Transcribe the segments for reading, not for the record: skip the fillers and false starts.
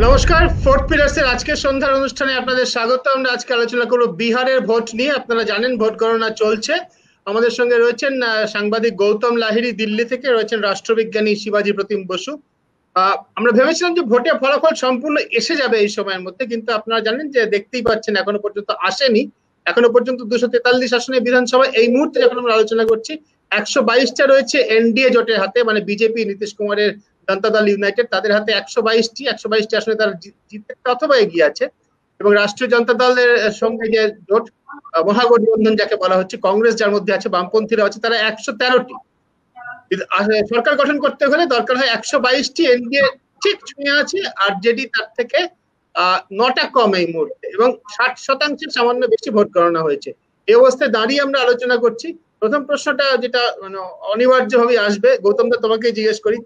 নমস্কার, ফোর্থ পিলার্সের আজকের সন্ধ্যার অনুষ্ঠানে আপনাদের স্বাগত। আমরা আজকে আলোচনা করব বিহারের ভোট নিয়ে। আপনারা জানেন ভোট গণনা চলছে। আমাদের সঙ্গে রয়েছেন সাংবাদিক গৌতম লাহিড়ী দিল্লি থেকে, রয়েছেন রাষ্ট্রবিজ্ঞানী শিবাজী প্রতিম বসু। আমরা ভেবেছিলাম যে ভোটে ফলাফল সম্পূর্ণ এসে যাবে এই সময়ের মধ্যে, কিন্তু আপনারা জানেন যে দেখতেই পাচ্ছেন এখনো পর্যন্ত আসেনি। এখনো পর্যন্ত 243 আসনে বিধানসভা এই মুহূর্তে যখন আমরা আলোচনা করছি 122টা রয়েছে এনডিএ জোটের হাতে, মানে বিজেপি নীতিশ কুমারের জনতা দল ইউনাইটেড, তাদের হাতে 122টি আসনে তারা জিততে অথবা এগিয়ে আছে। এবং রাষ্ট্রীয় জনতা দলের সঙ্গে যে জোট মহাগঠবন্ধন যাকে বলা হচ্ছে, কংগ্রেস যার মধ্যে আছে, বামপন্থীরা আছে, তারা 113টি। সরকার গঠন করতে হলে দরকার হয় 122টি। এনডিএ ঠিক ছুঁয়ে আছে, আর জেডি তার থেকে 9টা কম এই মুহূর্তে, এবং 60% সামান্য বেশি ভোট গণনা হয়েছে। এই অবস্থায় দাঁড়িয়ে আমরা আলোচনা করছি। প্রথম প্রশ্নটা যেটা মানে অনিবার্যভাবে আসবে, গৌতম দা তোমাকে জিজ্ঞেস করি,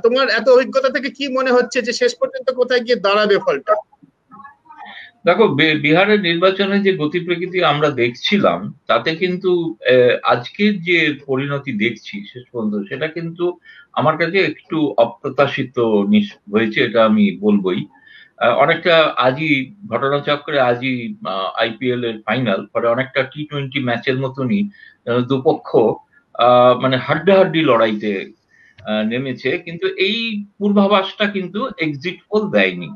তোমার এত অভিজ্ঞতা থেকে কি মনে হচ্ছে যে শেষ পর্যন্ত কোথায় গিয়ে দাঁড়াবে ফলটা? দেখো, বিহারের নির্বাচনে যে গতি প্রকৃতি আমরা দেখছিলাম তাতে কিন্তু আজকের যে পরিণতি দেখছি শেষ পর্যন্ত, সেটা কিন্তু আমার কাছে একটু অপ্রত্যাশিত হয়েছে, এটা আমি বলবোই। অনেকটা আজই ঘটনাচক্রে, আজই আইপিএল এর ফাইনাল, পরে অনেকটা টি-20 ম্যাচের মতনই দুপক্ষ মানে হাড্ডাহাড্ডি লড়াইতে নেমেছে, কিন্তু এই পূর্বাভাসটা কিন্তু এক্সিট পোল দেয়নি।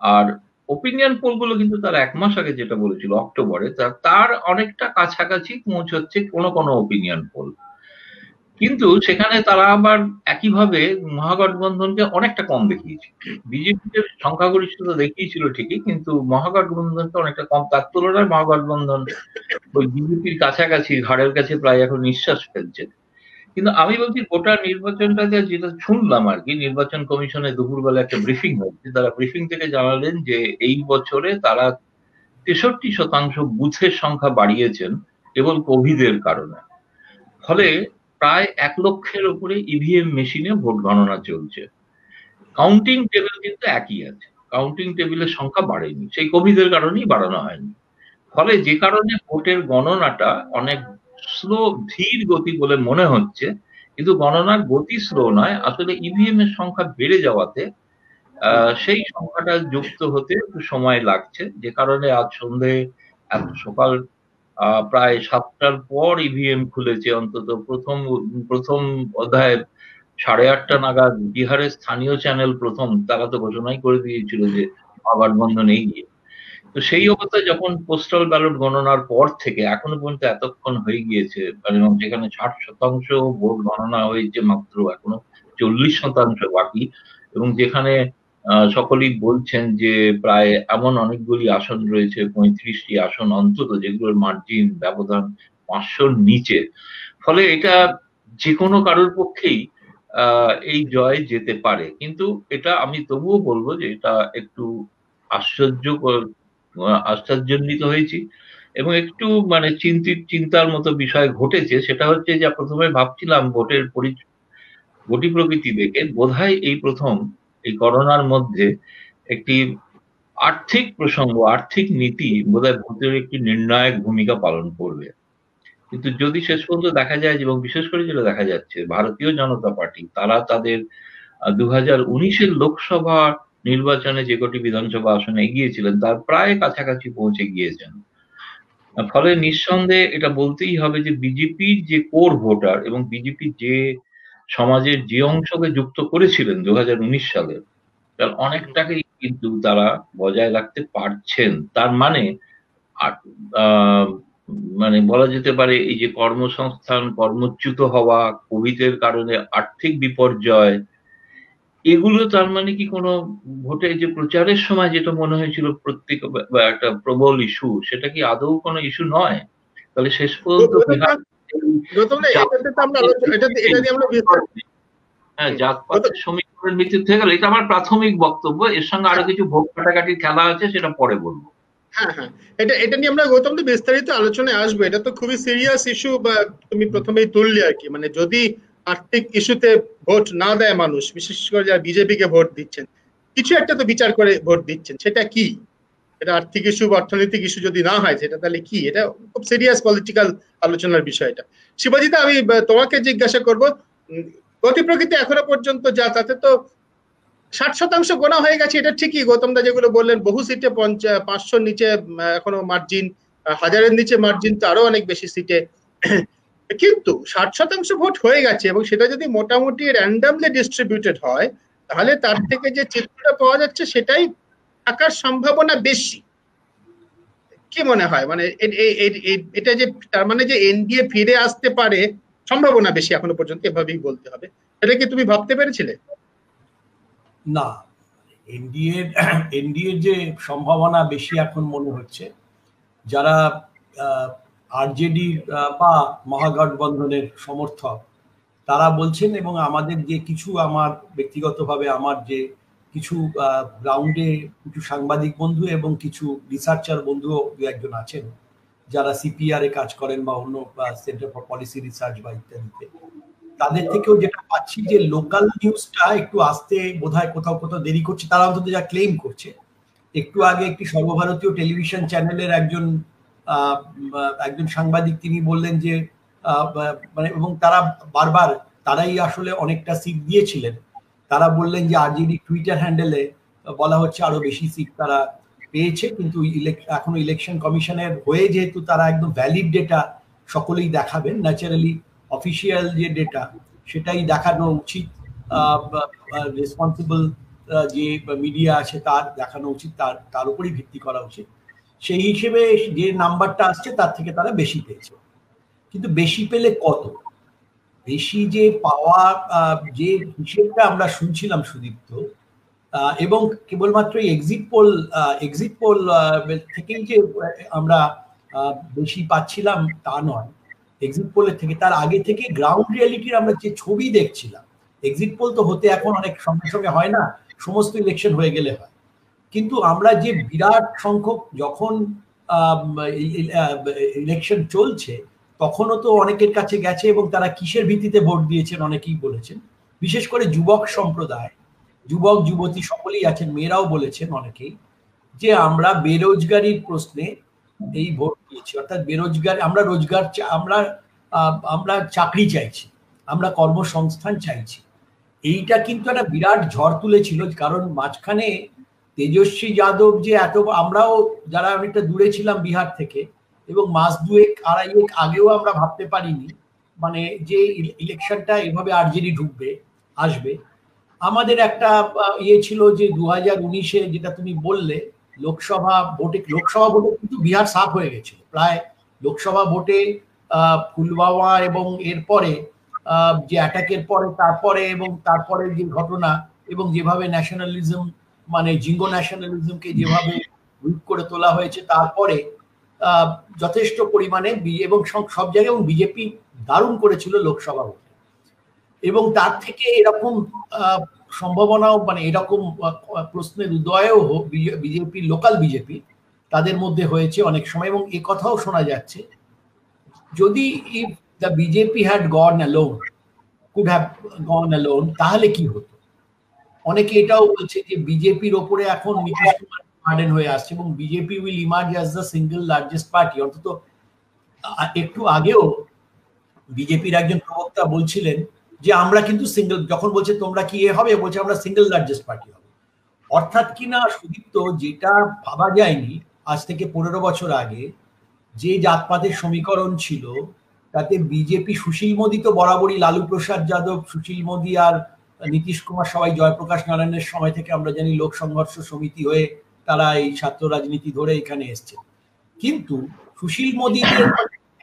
আর ওপিনিয়ন পোল গুলো কিন্তু তার 1 মাস আগে যেটা বলেছিল অক্টোবরে, তার অনেকটা কাছাকাছি পৌঁছচ্ছে কোনো কোনো ওপিনিয়ন পোল। কিন্তু সেখানে তারা আবার একইভাবে মহাগঠবন্ধনকে অনেকটা কম দেখিয়েছে। বিজেপিকে সংখ্যাগরিষ্ঠতা দেখিয়েছিল ঠিকই, কিন্তু মহাগঠবন্ধনকে অনেকটা কম। তার তুলনায় মহাগঠবন্ধন ওই বিজেপির কাছাকাছি, ঘাড়ের কাছে প্রায় এখন নিঃশ্বাস ফেলছে। কিন্তু আমি বলছি গোটা নির্বাচনটাতে যেটা শুনলাম আর কি, নির্বাচন কমিশনে দুপুরবেলা একটা ব্রিফিং হয়েছে, তারা ব্রিফিং থেকে জানালেন যে এই বছরে তারা 63% বুথের সংখ্যা বাড়িয়েছেন কেবল কোভিডের কারণে। ফলে প্রায় 1 লক্ষের উপরে ইভিএম মেশিনে ভোট গণনা চলছে। কাউন্টিং টেবিল কিন্তু একই আছে, কাউন্টিং টেবিলের সংখ্যা বাড়েনি, সেই কোভিডের কারণেই বাড়ানো হয়নি। ফলে যে কারণে ভোটের গণনাটা অনেক স্লো, ধীর গতি বলে মনে হচ্ছে, কিন্তু গণনার গতি স্লো নয়, আসলে ইভিএম এর সংখ্যা বেড়ে যাওয়াতে সেই সংখ্যাটা যুক্ত হতে একটু সময় লাগছে, যে কারণে আজ সন্ধে এত সকাল প্রায় 7টার পর ইভিএম খুলেছে। অন্তত প্রথম অধ্যায় 8:30 নাগাদ বিহারের স্থানীয় চ্যানেল প্রথম, তারা তো ঘোষণাই করে দিয়েছিল যে মহাগঠবন্ধন এগিয়ে। তো সেই অবস্থায় যখন পোস্টাল ব্যালট গণনার পর থেকে এখনো পর্যন্ত এতক্ষণ হয়ে গিয়েছে, এবং যেখানে 60% ভোট গণনা হয়েছে মাত্র, এখনো 40% বাকি, এবং যেখানে সকলেই বলছেন যে প্রায় এমন অনেকগুলি আসন রয়েছে, 35টি আসন অন্তত, যেগুলোর মার্জিন ব্যবধান 500-র নিচে। ফলে এটা যে কোনো কারোর পক্ষেই এই জয় যেতে পারে। কিন্তু এটা আমি তবুও বলবো যে এটা একটু আশ্চর্যান্বিত হয়েছি, এবং একটু মানে চিন্তার মতো বিষয় ঘটেছে। সেটা হচ্ছে যে প্রথমে ভাবছিলাম ভোটের গতি প্রকৃতি দেখে বোধহয় এই প্রথম এই করোনার মধ্যে একটি আর্থিক প্রসঙ্গ, আর্থিক নীতি বোধহয় ভোটের একটি নির্ণায়ক ভূমিকা পালন করবে। কিন্তু যদি শেষ পর্যন্ত দেখা যায়, এবং বিশেষ করে যেটা দেখা যাচ্ছে, ভারতীয় জনতা পার্টি তারা তাদের 2019-এর লোকসভা নির্বাচনে যে কটি বিধানসভা আসনে এগিয়েছিলেন তার প্রায় কাছাকাছি পৌঁছে গিয়েছেন। ফলে নিঃসন্দেহে এটা বলতেই হবে যে বিজেপির যে কোর ভোটার, এবং বিজেপি যে সমাজের যে অংশকে যুক্ত করেছিলেন 2019 সালে, তার অনেকটাকেই কিন্তু তারা বজায় রাখতে পারছেন। তার মানে মানে বলা যেতে পারে এই যে কর্মসংস্থান, কর্মচ্যুত হওয়া, কোভিডের কারণে আর্থিক বিপর্যয়, এগুলো তার মানে কি কোনো ভোটে যে প্রচারের সময় যেটা মনে হয়েছিল প্রত্যেক বা একটা প্রবল ইস্যু, সেটা কি আদৌ কোনো ইস্যু নয়? তাহলে শেষ পর্যন্ত জাতপাতের সমীকরণের ভিত্তিতে থেকে গেল। এটা আমার প্রাথমিক বক্তব্য। এর সঙ্গে আরো কিছু ভোট কাটাকাটির খেলা আছে, সেটা পরে বলবো। হ্যাঁ হ্যাঁ, এটা নিয়ে আমরা গৌতম বিস্তারিত আলোচনায় আসবো। এটা তো খুবই সিরিয়াস ইস্যু, বা তুমি প্রথমেই তুললে আর কি। মানে যদি আর্থিক ইস্যুতে ভোট না দেয় মানুষ, বিশেষ করে যারা বিজেপিকে ভোট দিচ্ছেন, কিছু একটা তো বিচার করে ভোট দিচ্ছেন, সেটা কি? এটা আর্থিক ইস্যু বা অর্থনৈতিক ইস্যু যদি না হয়, সেটা তাহলে কি? এটা খুব সিরিয়াস পলিটিক্যাল আলোচনার বিষয়টা। শিবাজিতা, আমি তোমাকে জিজ্ঞাসা করবো, গতি প্রকৃতি এখনো পর্যন্ত যা, তাতে তো 60% গোনা হয়ে গেছে, এটা ঠিকই। গৌতম দা যেগুলো বললেন, বহু সিটে 500-র নিচে এখনো মার্জিন, 1000-এর নিচে মার্জিন তো আরো অনেক বেশি সিটে। কিন্তু 60% ভোট হয়ে গেছে, এবং সেটা যদি মোটামুটি র্যান্ডামলি ডিস্ট্রিবিউটেড হয়, তাহলে তার থেকে যে চিত্রটা পাওয়া যাচ্ছে সেটাই থাকার সম্ভাবনা বেশি। কি মনে হয়, মানে এটা যে তার মানে যে এনডিএ ফিরে আসতে পারে, সম্ভাবনা বেশি এখনো পর্যন্ত, এভাবেই বলতে হবে। এটা কি তুমি ভাবতে পেরেছিলে? না, এনডিএর যে সম্ভাবনা বেশি এখন মনে হচ্ছে, যারা আরজেডি বা মহাগঠবন্ধনের সমর্থক তারা বলছেন, এবং আমাদের যে কিছু, আমার ব্যক্তিগতভাবে আমার যে কিছু গ্রাউন্ডে কিছু সাংবাদিক বন্ধু এবং কিছু রিসার্চার বন্ধু দু একজন আছেন যারা সিপিআর এ কাজ করেন বা অন্য সেন্টার ফর পলিসি রিসার্চ বা ইত্যাদিতে, তাদের থেকেও যেটা পাচ্ছি যে লোকাল নিউজটা একটু আসতে বোধহয় কোথাও কোথাও দেরি করছে, তারা অন্তত যা ক্লেম করছে। একটু আগে একটি সর্বভারতীয় টেলিভিশন চ্যানেলের একজন সাংবাদিক তিনি বললেন যে মানে, এবং তারা বারবার, তারাই আসলে অনেকটা সিট দিয়েছিলেন, তারা বললেন যে আরজেডি টুইটার হ্যান্ডেলে বলা হচ্ছে আরো বেশি সিট তারা পেয়েছে, কিন্তু এখনো ইলেকশন কমিশনের হয়ে যেহেতু তারা একদম ভ্যালিড ডেটা সকলেই দেখাবেন, ন্যাচারালি অফিসিয়াল যে ডেটা সেটাই দেখানো উচিত, রেসপন্সিবল যে মিডিয়া আছে তার দেখানো উচিত, তার উপরই ভিত্তি করা উচিত। সেই হিসেবে যে নাম্বারটা আসছে তার থেকে তারা বেশি পেয়েছে, কিন্তু বেশি পেলে কত? বেশি যে পাওয়া, যে হিসেবটা আমরা শুনছিলাম সুদীপ্ত, এবং কেবলমাত্র এক্সিট পোল থেকেই যে আমরা বেশি পাচ্ছিলাম তা নয়। এক্সিট পোলের থেকে, তার আগে থেকে গ্রাউন্ড রিয়ালিটির আমরা যে ছবি দেখছিলাম, এক্সিট পোল তো হতে এখন অনেক সঙ্গে সঙ্গে হয় না, সমস্ত ইলেকশন হয়ে গেলে হয়, কিন্তু আমরা যে বিরাট সংখ্যক যখন ইলেকশন চলছে তখনও তো অনেকের কাছে গেছে, এবং তারা কিসের ভিত্তিতে ভোট দিয়েছেন অনেকেই বলেছেন, বিশেষ করে যুবক সম্প্রদায়, যুবক যুবতী সকলেই আছেন, মেয়েরাও বলেছেন অনেকেই, যে আমরা বেরোজগারির প্রশ্নে এই ভোট দিয়েছি, অর্থাৎ বেরোজগার, আমরা রোজগার, আমরা চাকরি চাইছি, আমরা কর্মসংস্থান চাইছি। এইটা কিন্তু একটা বিরাট ঝড় তুলেছিল, কারণ মাঝখানে তেজস্বী যাদব যে আমরাও যারা অনেকটা দূরে ছিলাম বিহার থেকে, এবং মাস দুয়েক আড়াইয়েক আগেও আমরা ভাবতে পারিনি মানে যে ইলেকশনটা এভাবে আরজেডি আসবে। আমাদের একটা ইয়ে ছিল যে 2019-এ যেটা তুমি বললে, লোকসভা ভোটে কিন্তু বিহার সাফ হয়ে গেছিল প্রায়। লোকসভা ভোটে পুলওয়ামা এবং এরপরে যে অ্যাটাকের পরে, তারপরে যে ঘটনা, এবং যেভাবে ন্যাশনালিজম, মানে জিঙ্গো ন্যাশনালিজমকে যেভাবে রূপ করে তোলা হয়েছে, তারপরে যথেষ্ট পরিমাণে এবং সব জায়গায়, এবং বিজেপি দারুণ করেছিল লোকসভা ভোটে, এবং তার থেকে এরকম সম্ভাবনাও, মানে এরকম প্রশ্নের উদয়ও বিজেপি, লোকাল বিজেপি তাদের মধ্যে হয়েছে অনেক সময়, এবং এ কথাও শোনা যাচ্ছে যদি if the BJP had could have gone alone, তাহলে কি হতো। অনেকে এটাও বলছে যে বিজেপির ওপরে এখন নীতিশ কুমার বার্ডেন হয়ে আসছে, এবং BJP will emerge as the single largest party. অন্তত একটু আগেও বিজেপির একজন প্রবক্তা বলছিলেন যে আমরা কিন্তু সিঙ্গেল, যখন বলছে তোমরা কি হবে, বলছে আমরা সিঙ্গেল লার্জেস্ট পার্টি হবে। অর্থাৎ কিনা সুদীপ্ত, যেটা ভাবা যায়নি আজ থেকে 15 বছর আগে, যে জাতপাতের সমীকরণ ছিল, তাতে বিজেপি, সুশীল মোদী তো বরাবরই, লালু প্রসাদ যাদব, সুশীল মোদী আর নীতিশ কুমার সবাই জয়প্রকাশ নারায়ণের সময় থেকে আমরা জানি লোক সংঘর্ষ সমিতি হয়ে তারা এই ছাত্র রাজনীতি ধরে এখানে এসছে, কিন্তু সুশীল মোদীদের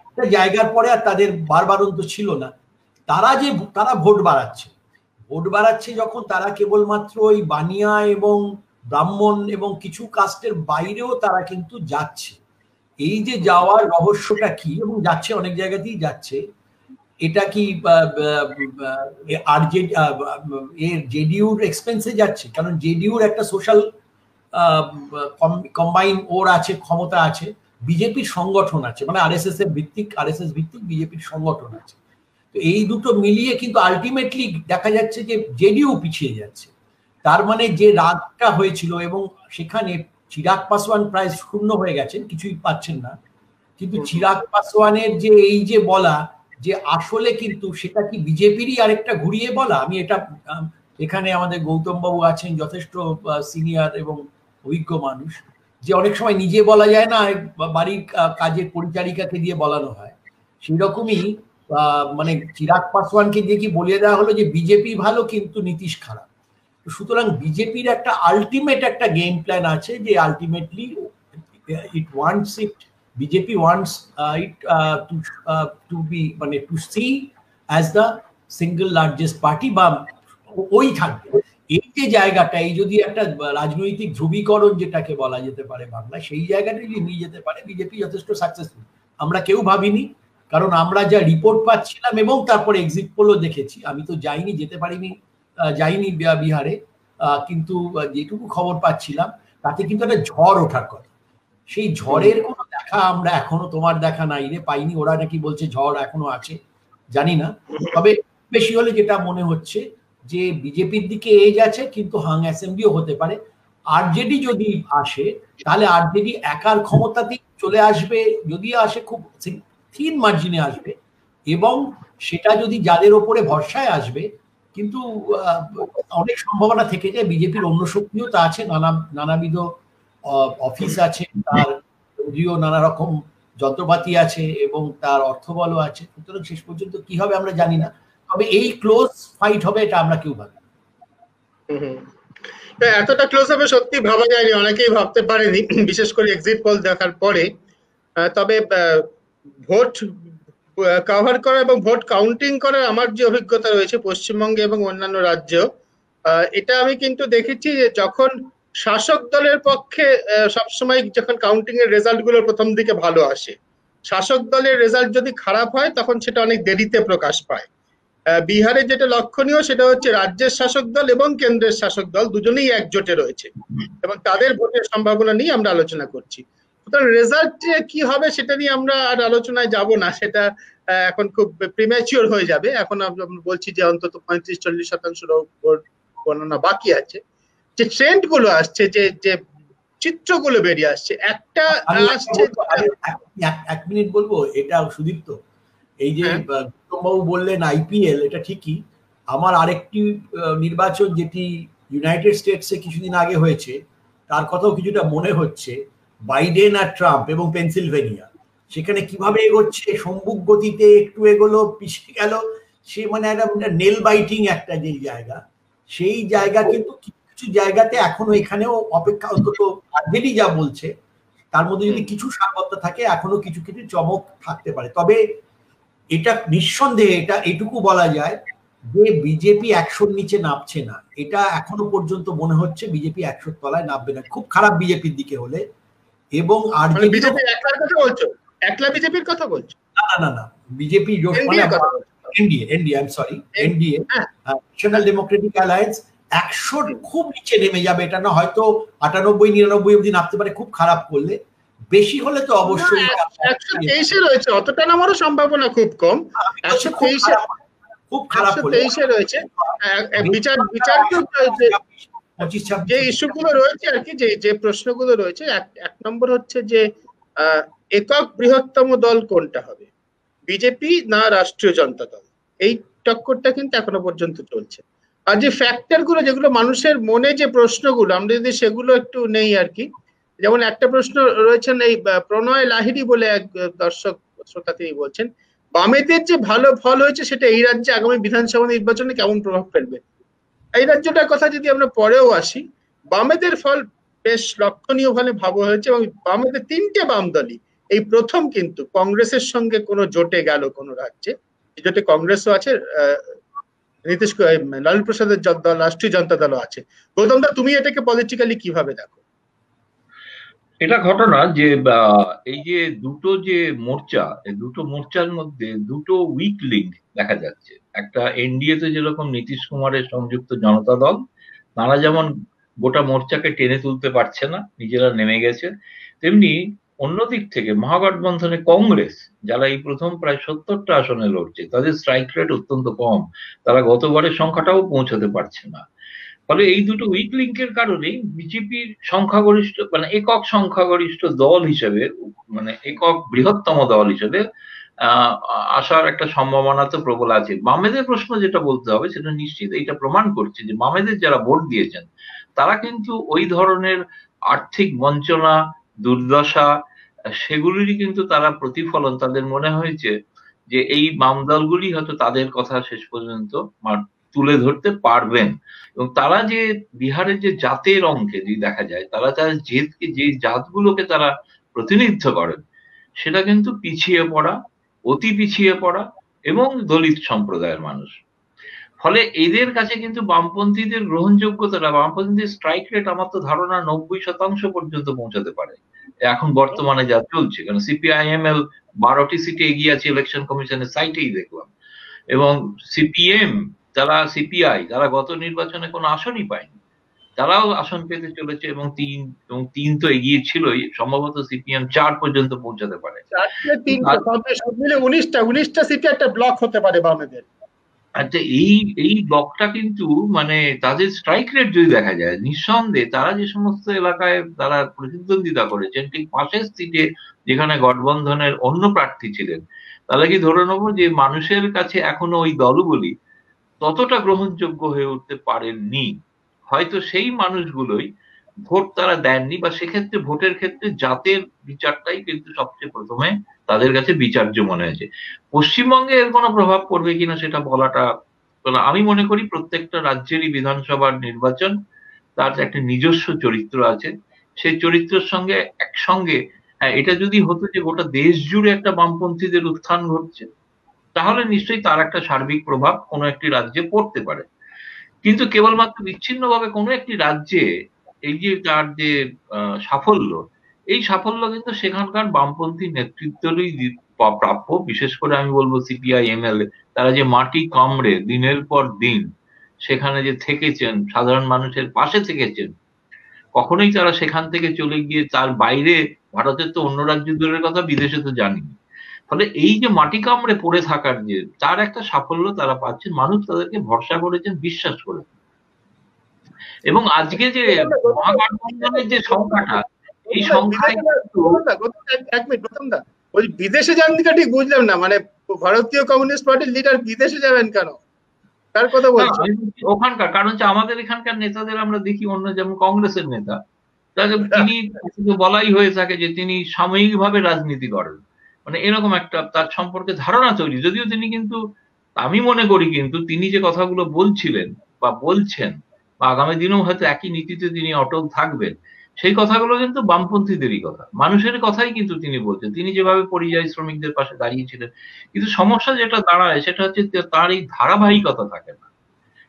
একটা জায়গার পরে আর তাদের বারবারন্ত ছিল না। তারা ভোট বাড়াচ্ছে যখন, তারা কেবলমাত্র ওই বানিয়া এবং ব্রাহ্মণ এবং কিছু কাস্টের বাইরেও তারা কিন্তু যাচ্ছে। এই যে যাওয়ার রহস্যটা কি, এবং যাচ্ছে অনেক জায়গাতেই যাচ্ছে, এটা কি জেডিইউর এক্সপেন্সে যাচ্ছে? কারণ জেডিইউর একটা সোশ্যাল কম্বাইন ওর আছে, ক্ষমতা আছে, বিজেপির সংগঠন আছে, মানে আরএসএস ভিত্তিক বিজেপির সংগঠন আছে। তো এই দুটো মিলিয়ে কিন্তু আলটিমেটলি দেখা যাচ্ছে যে জেডিইউ পিছিয়ে যাচ্ছে। তার মানে যে রাগটা হয়েছিল, এবং সেখানে চিরাগ পাসওয়ান প্রায় শূন্য হয়ে গেছেন, কিছুই পাচ্ছেন না, কিন্তু চিরাগ পাসওয়ানের যে এই যে বলা, যে আসলে কিন্তু সেটা কি বিজেপিরই আরেকটা ঘুরিয়ে বলা, আমি এটা এখানে আমাদের গৌতম বাবু আছেন, যথেষ্ট সিনিয়র এবং অভিজ্ঞ মানুষ, যে অনেক সময় নিজে বলা যায় না, বাড়ির কাজের পরিচারিকাকে দিয়ে বলানো হয়। সেই রকমই মানে চিরাগ পাসওয়ানকে দিয়ে কি বলিয়ে দেওয়া হলো যে বিজেপি ভালো কিন্তু নীতিশ খারাপ। সুতরাং বিজেপির একটা আলটিমেট একটা গেম প্ল্যান আছে, যে ultimately it wants it, BJP wants it to be মানে to see as the single largest party, বা ওই থাকবে। এই যে জায়গাটা, এই যদি একটা রাজনৈতিক ধ্রুবীকরণ যেটাকে বলা যেতে পারে বাংলায়, সেই জায়গাটা যদি নিয়ে যেতে পারে, বিজেপি যথেষ্ট সাকসেসফুল। আমরা কেউ ভাবিনি, কারণ আমরা যা রিপোর্ট পাচ্ছিলাম এবং তারপরে এক্সিট পোলও দেখেছি, আমি তো যাইনি, যেতে পারিনি, যাইনি বিহারে, কিন্তু যেটুকু খবর পাচ্ছিলাম তাতে কিন্তু একটা ঝড় ওঠার কথা। সেই ঝড়ের কোনো দেখা আমরা এখনো, তোমার দেখা নাই রে, পাইনি। ওরা নাকি বলছে ঝড় এখনো আছে, জানি না। তবে বেশি হলে যেটা মনে হচ্ছে যে বিজেপির দিকে এজ আছে, কিন্তু হাং অ্যাসেম্বলিও হতে পারে। আরজেডি যদি আসে তাহলে আরজেডি একার ক্ষমতাতেই চলে আসবে, যদি আসে খুব থিন মার্জিনে আসবে, এবং সেটা যদি যাদের ওপরে ভরসায় আসবে, কিন্তু অনেক সম্ভাবনা থেকে যায়। বিজেপির অন্য শক্তিও তা আছে, নানাবিধ অফিস আছে, তার নানা রকম যন্ত্রপাতি আছে এবং তার অর্থবলও আছে। সুতরাং শেষ পর্যন্ত কি হবে আমরা জানি না, তবে এই ক্লোজ ফাইট হবে এটা আমরা কেউ ভাবি। এতটা ক্লোজ হবে সত্যি ভাবা যায়নি, অনেকেই ভাবতে পারেনি, বিশেষ করে এক্সিট পোল দেখার পরে। তবে ভোট কভার করা এবং ভোট কাউন্টিং করার আমার যে অভিজ্ঞতা রয়েছে পশ্চিমবঙ্গে এবং অন্যান্য রাজ্যেও, এটা আমি কিন্তু দেখেছি যে যখন শাসক দলের পক্ষে সবসময় যখন কাউন্টিং এর রেজাল্ট গুলো প্রথম দিকে ভালো আসে, শাসক দলের রেজাল্ট যদি খারাপ হয় তখন সেটা অনেক দেরিতে প্রকাশ পায়। বিহারে যেটা লক্ষণীয় সেটা হচ্ছে রাজ্যের শাসক দল এবং কেন্দ্রের শাসক দল দুজনেই একজোটে রয়েছে এবং তাদের ভোটের সম্ভাবনা নিয়ে আমরা আলোচনা করছি। সুতরাং রেজাল্ট কি হবে সেটা নিয়ে আমরা আর আলোচনায় যাব না, সেটা এখন খুব প্রিম্যাচিওর হয়ে যাবে। এখন আমরা বলছি যে অন্তত 35-40% ভোট গণনা বাকি আছে। যে ট্রেন্ড গুলো আসছে, যে চিত্রগুলো বেরিয়ে আসছে, একটা আসছে। এক মিনিট বলবো, এটা সুদীপ্ত, এই যে গৌতমবাবু বললেন আইপিএল, এটা ঠিকই। আমার আরেকটি নির্বাচন যেটি ইউনাইটেড স্টেটসে কিছুদিন আগে হয়েছে, তার কথাও কিছুটা মনে হচ্ছে, বাইডেন আর ট্রাম্প এবং পেনসিলভেনিয়া, সেখানে কিভাবে এগোচ্ছে, সম্মুখ গতিতে একটু এগোলো, পিছিয়ে গেল, সে মানে একটা নেল বাইটিং একটা যে জায়গা, সেই জায়গা কিন্তু কিছু জায়গাতে এখনো এখানেও অপেক্ষা, অন্তত আরজেডি যা বলছে তার মধ্যে যদি কিছু সারবত্তা থাকে, এখনো কিছু কিছু চমক থাকতে পারে। তবে এটা নিঃসন্দেহে এটা এটুকু বলা যায় যে বিজেপি 100-র নিচে নামছে না, এটা এখনো পর্যন্ত মনে হচ্ছে বিজেপি 100-র তলায় নামবে না, খুব খারাপ বিজেপির দিকে হলে। এবং আরজেডি বিজেপি একলার কথা বলছো? একলা বিজেপির কথা বলছো? না, বিজেপি জোট মানে NDA, I am sorry, NDA, National Democratic Alliance 100-র খুব নিচে নেমে যাবে এটা না, হয়তো 98-99 অবধি নামতে পারে খুব খারাপ করলে, বেশি হলে তো অবশ্যই 123-এ রয়েছে, অতটা নামারও সম্ভাবনা খুব কম। 123-এ খুব খারাপ, 123-এ রয়েছে। বিচার যে ইস্যুগুলো রয়েছে আর কি, যে প্রশ্নগুলো রয়েছে, এক নম্বর হচ্ছে যে একক বৃহত্তম দল কোনটা হবে, বিজেপি না রাষ্ট্রীয় জনতা দল? এই টক্করটা কিন্তু এখনো পর্যন্ত চলছে। আর যে ফ্যাক্টর গুলো, যেগুলো মানুষের মনে, যে প্রশ্নগুলো, আমরা যদি সেগুলো একটু নেই আর কি। যেমন একটা প্রশ্ন রয়েছেন, এই প্রণয় লাহিড়ী বলে এক দর্শক শ্রোতা, তিনি বলছেন বামেদের যে ভালো ফল হয়েছে সেটা এই রাজ্যে আগামী বিধানসভা নির্বাচনে কেমন প্রভাব ফেলবে। এই রাজ্যটার কথা যদি আমরা পরেও আসি, বামেদের ফল বেশ লক্ষণীয় ভাবে ভাবা হয়েছে এবং বামেদের 3টে বাম দলই এই প্রথম কিন্তু কংগ্রেসের সঙ্গে কোনো জোটে গেল কোনো রাজ্যে। জোটে কংগ্রেসও আছে, নীতিশ লালু প্রসাদের দল রাষ্ট্রীয় জনতা দলও আছে। গৌতম দা, তুমি এটাকে পলিটিক্যালি কিভাবে দেখো? এটা ঘটনা যে এই যে দুটো যে মোর্চা, এই দুটো মোর্চার মধ্যে দুটো উইক লিঙ্ক দেখা যাচ্ছে। একটা এনডিএ তে যেরকম নীতিশ কুমারের সংযুক্ত জনতা দল, তারা যেমন গোটা মোর্চাকে টেনে তুলতে পারছে না, নিজেরা নেমে গেছে, তেমনি অন্যদিক থেকে মহাগঠবন্ধনে কংগ্রেস, যারা এই প্রথম প্রায় 70টা আসনে লড়ছে, তাদের স্ট্রাইক রেট অত্যন্ত কম, তারা গতবারের সংখ্যাটাও পৌঁছাতে পারছে না। ফলে এই দুটো উইক লিঙ্কের কারণেই বিজেপির সংখ্যাগরিষ্ঠ, মানে একক সংখ্যাগরিষ্ঠ দল হিসেবে, মানে একক বৃহত্তম দল হিসেবে আসার একটা সম্ভাবনা তো প্রবল আছে। বামেদের প্রশ্ন যেটা বলতে হবে সেটা নিশ্চিত এটা প্রমাণ করছে যে বামেদের যারা ভোট দিয়েছেন তারা কিন্তু ওই ধরনের আর্থিক বঞ্চনা, দুর্দশা, সেগুলিরই কিন্তু তারা প্রতিফলন তাদের মনে হয়েছে যে এই বাম দলগুলি হয়তো তাদের কথা শেষ পর্যন্ত তুলে ধরতে পারবেন। এবং তারা যে বিহারের যে জাতের অঙ্কে যদি দেখা যায়, তারা যে জাতগুলোকে তারা প্রতিনিধিত্ব করেন সেটা কিন্তু পিছিয়ে পড়া, অতি পিছিয়ে পড়া এবং দলিত সম্প্রদায়ের মানুষ। ফলে এদের কাছে কিন্তু বামপন্থীদের গ্রহণযোগ্যতাটা, বামপন্থীদের স্ট্রাইক রেট আমার তো ধারণা 90% পর্যন্ত পৌঁছাতে পারে এখন বর্তমানে যা চলছে। কারণ সিপিআইএমএল 12টি সিটে এগিয়ে আছে ইলেকশন কমিশনের সাইটেই দেখলাম, এবং সিপিএম যারা সিপিআই তারা গত নির্বাচনে কোনো আসনই পায়নি, তারাও আসন পেতে চলেছে এবং তিন তো এগিয়ে ছিলই, সম্ভবত সিপিএম 4 পর্যন্ত পৌঁছাতে পারে। 19টা সিটে একটা ব্লক হতে পারে বামেদের। আচ্ছা, এই ব্লকটা কিন্তু মানে তাদের স্ট্রাইক রেট যদি দেখা যায়, নিঃসন্দেহে তারা যে সমস্ত এলাকায় তারা প্রতিদ্বন্দ্বিতা করেছেন ঠিক পাশের সিটে যেখানে গঠবন্ধনের অন্য প্রার্থী ছিলেন, তাহলে কি ধরে নেবো যে মানুষের কাছে এখনো ওই দলগুলি ততটা গ্রহণযোগ্য হয়ে উঠতে পারেননি। হয়তো সেই মানুষগুলোই ভোট তারা দেননি, বা সেক্ষেত্রে ভোটের ক্ষেত্রে জাতের বিচারটাই কিন্তু সবচেয়ে প্রথমে তাদের কাছে বিচার্য মনে হয়েছে। পশ্চিমবঙ্গে এর কোনো প্রভাব পড়বে কিনা সেটা বলাটা, আমি মনে করি প্রত্যেকটা রাজ্যেরই বিধানসভার নির্বাচন তার একটা নিজস্ব চরিত্র আছে, সেই চরিত্রের সঙ্গে একসঙ্গে এটা যদি হতো যে গোটা দেশ জুড়ে একটা বামপন্থীদের উত্থান ঘটছে, তাহলে নিশ্চয়ই তার একটা সার্বিক প্রভাব কোনো একটি রাজ্যে পড়তে পারে। কিন্তু কেবলমাত্র বিচ্ছিন্নভাবে কোনো একটি রাজ্যে এই যে তার যে সাফল্য, এই সাফল্য কিন্তু সেখানকার বামপন্থী নেতৃত্বেরই প্রাপ্য। বিশেষ করে আমি বলবো সিপিআই এমএলএ, তারা যে মাটি কামড়ে দিনের পর দিন সেখানে যে থেকেছেন, সাধারণ মানুষের পাশে থেকেছেন, কখনোই তারা সেখান থেকে চলে গিয়ে তার বাইরে, ভারতের তো অন্য রাজ্যগুলোর কথা বিদেশে তো জানিনি। ফলে এই যে মাটি কামড়ে পড়ে থাকার যে তার একটা সাফল্য তারা পাচ্ছেন, মানুষ তাদেরকে ভরসা করেছেন, বিশ্বাস করেছেন। এবং আজকে যে মহাগঠবন্ধনের যে সংখ্যাটা, এই সংখ্যায় ওই বিদেশে যান দিকে ঠিক বুঝলাম না, মানে ভারতীয় কমিউনিস্ট পার্টির লিডার বিদেশে যাবেন কেন, তার কথা বলছি ওখানকার। কারণ হচ্ছে আমাদের এখানকার নেতাদের আমরা দেখি, অন্য যেমন কংগ্রেসের নেতা, তিনি বলাই হয়ে থাকে যে তিনি সাময়িকভাবে রাজনীতি করেন, মানে এরকম একটা তার সম্পর্কে ধারণা তৈরি। যদিও তিনি কিন্তু, আমি মনে করি কিন্তু তিনি যে কথাগুলো বলছিলেন বা বলছেন, বা আগামী দিনেও হয়তো একই নীতিতে তিনি অটল থাকবেন, সেই কথাগুলো কিন্তু বামপন্থীদেরই কথা, মানুষের কথাই কিন্তু তিনি বলছেন। তিনি যেভাবে পরিযায়ী শ্রমিকদের পাশে দাঁড়িয়েছিলেন, কিন্তু সমস্যা যেটা দাঁড়ায় সেটা হচ্ছে তার এই ধারাবাহিকতা থাকে না।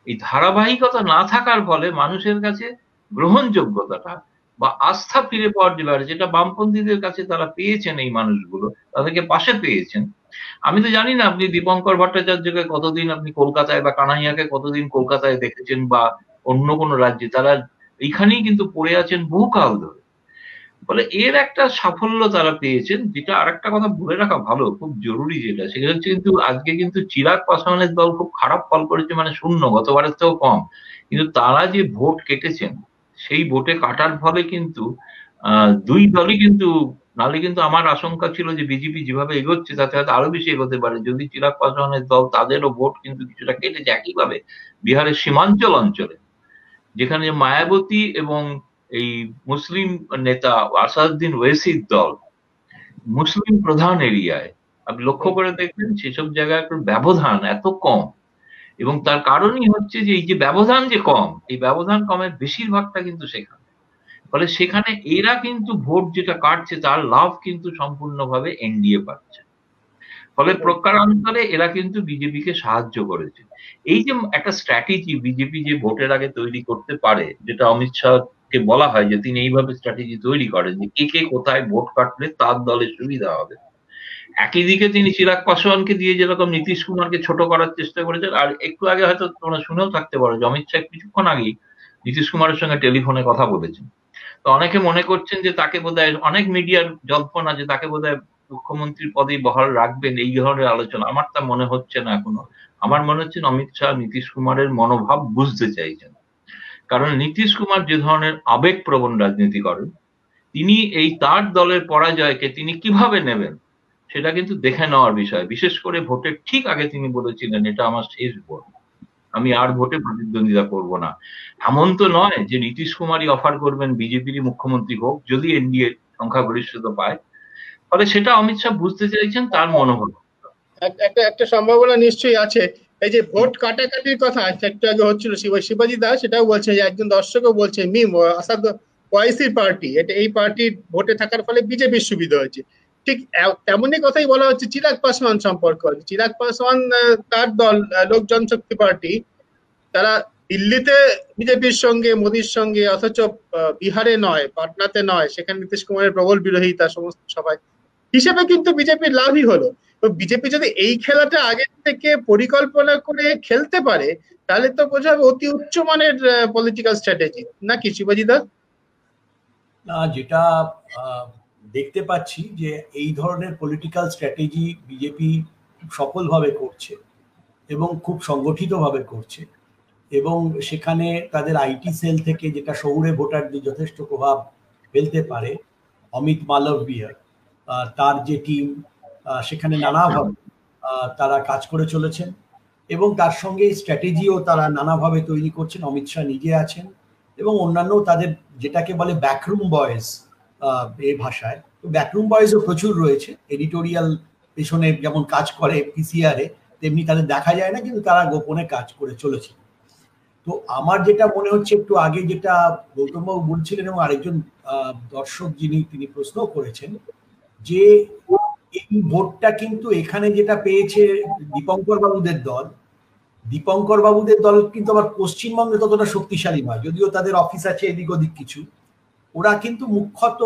এই ধারাবাহিকতা না থাকার ফলে মানুষের কাছে গ্রহণযোগ্যতাটা বা আস্থা ফিরে পাওয়ার যেটা বামপন্থীদের কাছে তারা পেয়েছেন, এই মানুষগুলো তাদেরকে পাশে পেয়েছেন। আমি তো জানি না আপনি দীপঙ্কর ভট্টাচার্যকে কতদিন আপনি কলকাতায়, বা কানাইয়াকে কতদিন কলকাতায় দেখেছেন, বা অন্য কোনো রাজ্যে, তারা এইখানেই কিন্তু পড়ে আছেন বহুকাল ধরে। ফলে এর একটা সাফল্য তারা পেয়েছেন। যেটা আরেকটা কথা বলে রাখা ভালো, খুব জরুরি, যেটা সেটা হচ্ছে কিন্তু আজকে কিন্তু চিরাগ পাসওয়ানের দল খুব খারাপ ফল করেছে, মানে শূন্য, গতবারের থেকেও কম। কিন্তু তারা যে ভোট কেটেছেন, সেই ভোটে কাটার ফলে কিন্তু দুই দলই কিন্তু, নাহলে কিন্তু আমার আশঙ্কা ছিল যে বিজেপি যেভাবে এগোচ্ছে তাতে হয়তো আরো বেশি এগোতে পারে যদি চিরাগ পাসওয়ানের দল, তাদেরও ভোট কিন্তু কিছুটা কেটেছে। একইভাবে বিহারের সীমাঞ্চল অঞ্চলে, যেখানে মায়াবতী এবং এই মুসলিম নেতা আসাদুদ্দিন ওয়েসির দল মুসলিম প্রধান এরিয়ায়, আপনি লক্ষ্য করে দেখবেন সেসব জায়গায় ব্যবধান এত কম, এবং তার কারণই হচ্ছে যে এই যে ব্যবধান যে কম, এই ব্যবধান কমের বেশিরভাগটা কিন্তু সেখানে। ফলে সেখানে এরা কিন্তু ভোট যেটা কাটছে তার লাভ কিন্তু সম্পূর্ণভাবে এনডিএ পাচ্ছে। ফলে প্রকারান্তরে এরা কিন্তু বিজেপিকে সাহায্য করেছে। এই যে একটা স্ট্র্যাটেজি বিজেপি যে ভোটের আগে তৈরি করতে পারে, যেটা অমিত শাহকে বলা হয় যে তিনি এইভাবে স্ট্র্যাটেজি তৈরি করেন যে কে কোথায় ভোট কাটলে তার দলের সুবিধা হবে। একই দিকে তিনি চিরাগ পাসওয়ানকে দিয়ে যেরকম নীতিশ কুমারকে ছোট করার চেষ্টা করেছেন, আর একটু আগে হয়তো তোমরা শুনেও থাকতে পারো যে অমিত শাহ কিছুক্ষণ আগেই নীতিশ কুমারের সঙ্গে টেলিফোনে কথা বলেছেন। তো অনেকে মনে করছেন যে তাকে বোধহয়, অনেক মিডিয়ার জল্পনা যে তাকে বোধহয় মুখ্যমন্ত্রীর পদেই বহাল রাখবেন, এই ধরনের আলোচনা। আমার তা মনে হচ্ছে না এখনো। আমার মনে হচ্ছে অমিত শাহ নীতিশ কুমারের মনোভাব বুঝতে চাইছেন, কারণ নীতিশ কুমার যে ধরনের আবেগপ্রবণ রাজনীতি করেন, তিনি এই তার দলের পরাজয়কে তিনি কিভাবে নেবেন, সেটা কিন্তু দেখে নেওয়ার বিষয়। বিশেষ করে ভোটের ঠিক আগে তিনি বলেছিলেন এটা আমার শেষ ভোট, আমি আর ভোটে প্রতিদ্বন্দ্বিতা করব না। এমন তো নয় যে নীতিশ কুমারই অফার করবেন বিজেপিরই মুখ্যমন্ত্রী হোক যদি এনডিএ সংখ্যাগরিষ্ঠতা পায়। ফলে সেটা অমিত শাহ বুঝতে চাইছেন তার মনোভাব। একটা একটা সম্ভাবনা নিশ্চয়ই আছে। এই যে ভোট কাটাকাটির কথা একটু আগে হচ্ছিল, শিবাজি দাস সেটাও বলছে, যে একজন দর্শকও বলছে মিম আসাদ ওয়াইসির পার্টি, এটা এই পার্টির ভোটে থাকার ফলে বিজেপির সুবিধা হয়েছে। ঠিক তেমনই কথাই বলা হচ্ছে চিরাগ পাসওয়ান সম্পর্কে। চিরাগ পাসওয়ান তার দল লোক জনশক্তি পার্টি, তারা দিল্লিতে বিজেপির সঙ্গে মোদির সঙ্গে, অথচ বিহারে নয়, পাটনাতে নয়, সেখানে নীতিশ কুমারের প্রবল বিরোধিতা সমস্ত সবাই হিসেবে কিন্তু বিজেপির লাভই হলো। তো বিজেপি যদি এই খেলাটা আগে থেকে পরিকল্পনা করে খেলতে পারে তাহলে তো বোঝা যাবে অতি উচ্চমানের পলিটিক্যাল স্ট্র্যাটেজি, নাকি শিবাজি দা? যেটা দেখতে পাচ্ছি যে এই ধরনের পলিটিক্যাল স্ট্র্যাটেজি বিজেপি খুব সফলভাবে করছে এবং খুব সংগঠিতভাবে করছে, এবং সেখানে তাদের আইটি সেল থেকে যেটা শহুরে ভোটারদের যথেষ্ট প্রভাব ফেলতে পারে, অমিত মালভিয়া তার যে টিম সেখানে নানাভাবে তারা কাজ করে চলেছেন, এবং তার সঙ্গে স্ট্র্যাটেজিও তারা নানাভাবে তৈরি করছেন। অমিত শাহ নিজে আছেন এবং অন্যান্য তাদের যেটাকে বলে ব্যাকরুম বয়েজ এই ভাষায়, তো ব্যাকরুম বয়েজও প্রচুর রয়েছে। এডিটোরিয়াল পেছনে যেমন কাজ করে পিসিআর এ, তেমনি তাদের দেখা যায় না, কিন্তু তারা গোপনে কাজ করে চলেছে। তো আমার যেটা মনে হচ্ছে, একটু আগে যেটা গৌতমবাবু বলছিলেন এবং আরেকজন দর্শক তিনি প্রশ্ন করেছেন, যে এই ভোটটা কিন্তু এখানে যেটা পেয়েছে দীপঙ্কর বাবুদের দল কিন্তু আবার পশ্চিমবঙ্গে ততটা শক্তিশালী নয়, যদিও তাদের অফিস আছে এদিক ওদিক কিছু। ওরা কিন্তু মুখ্যত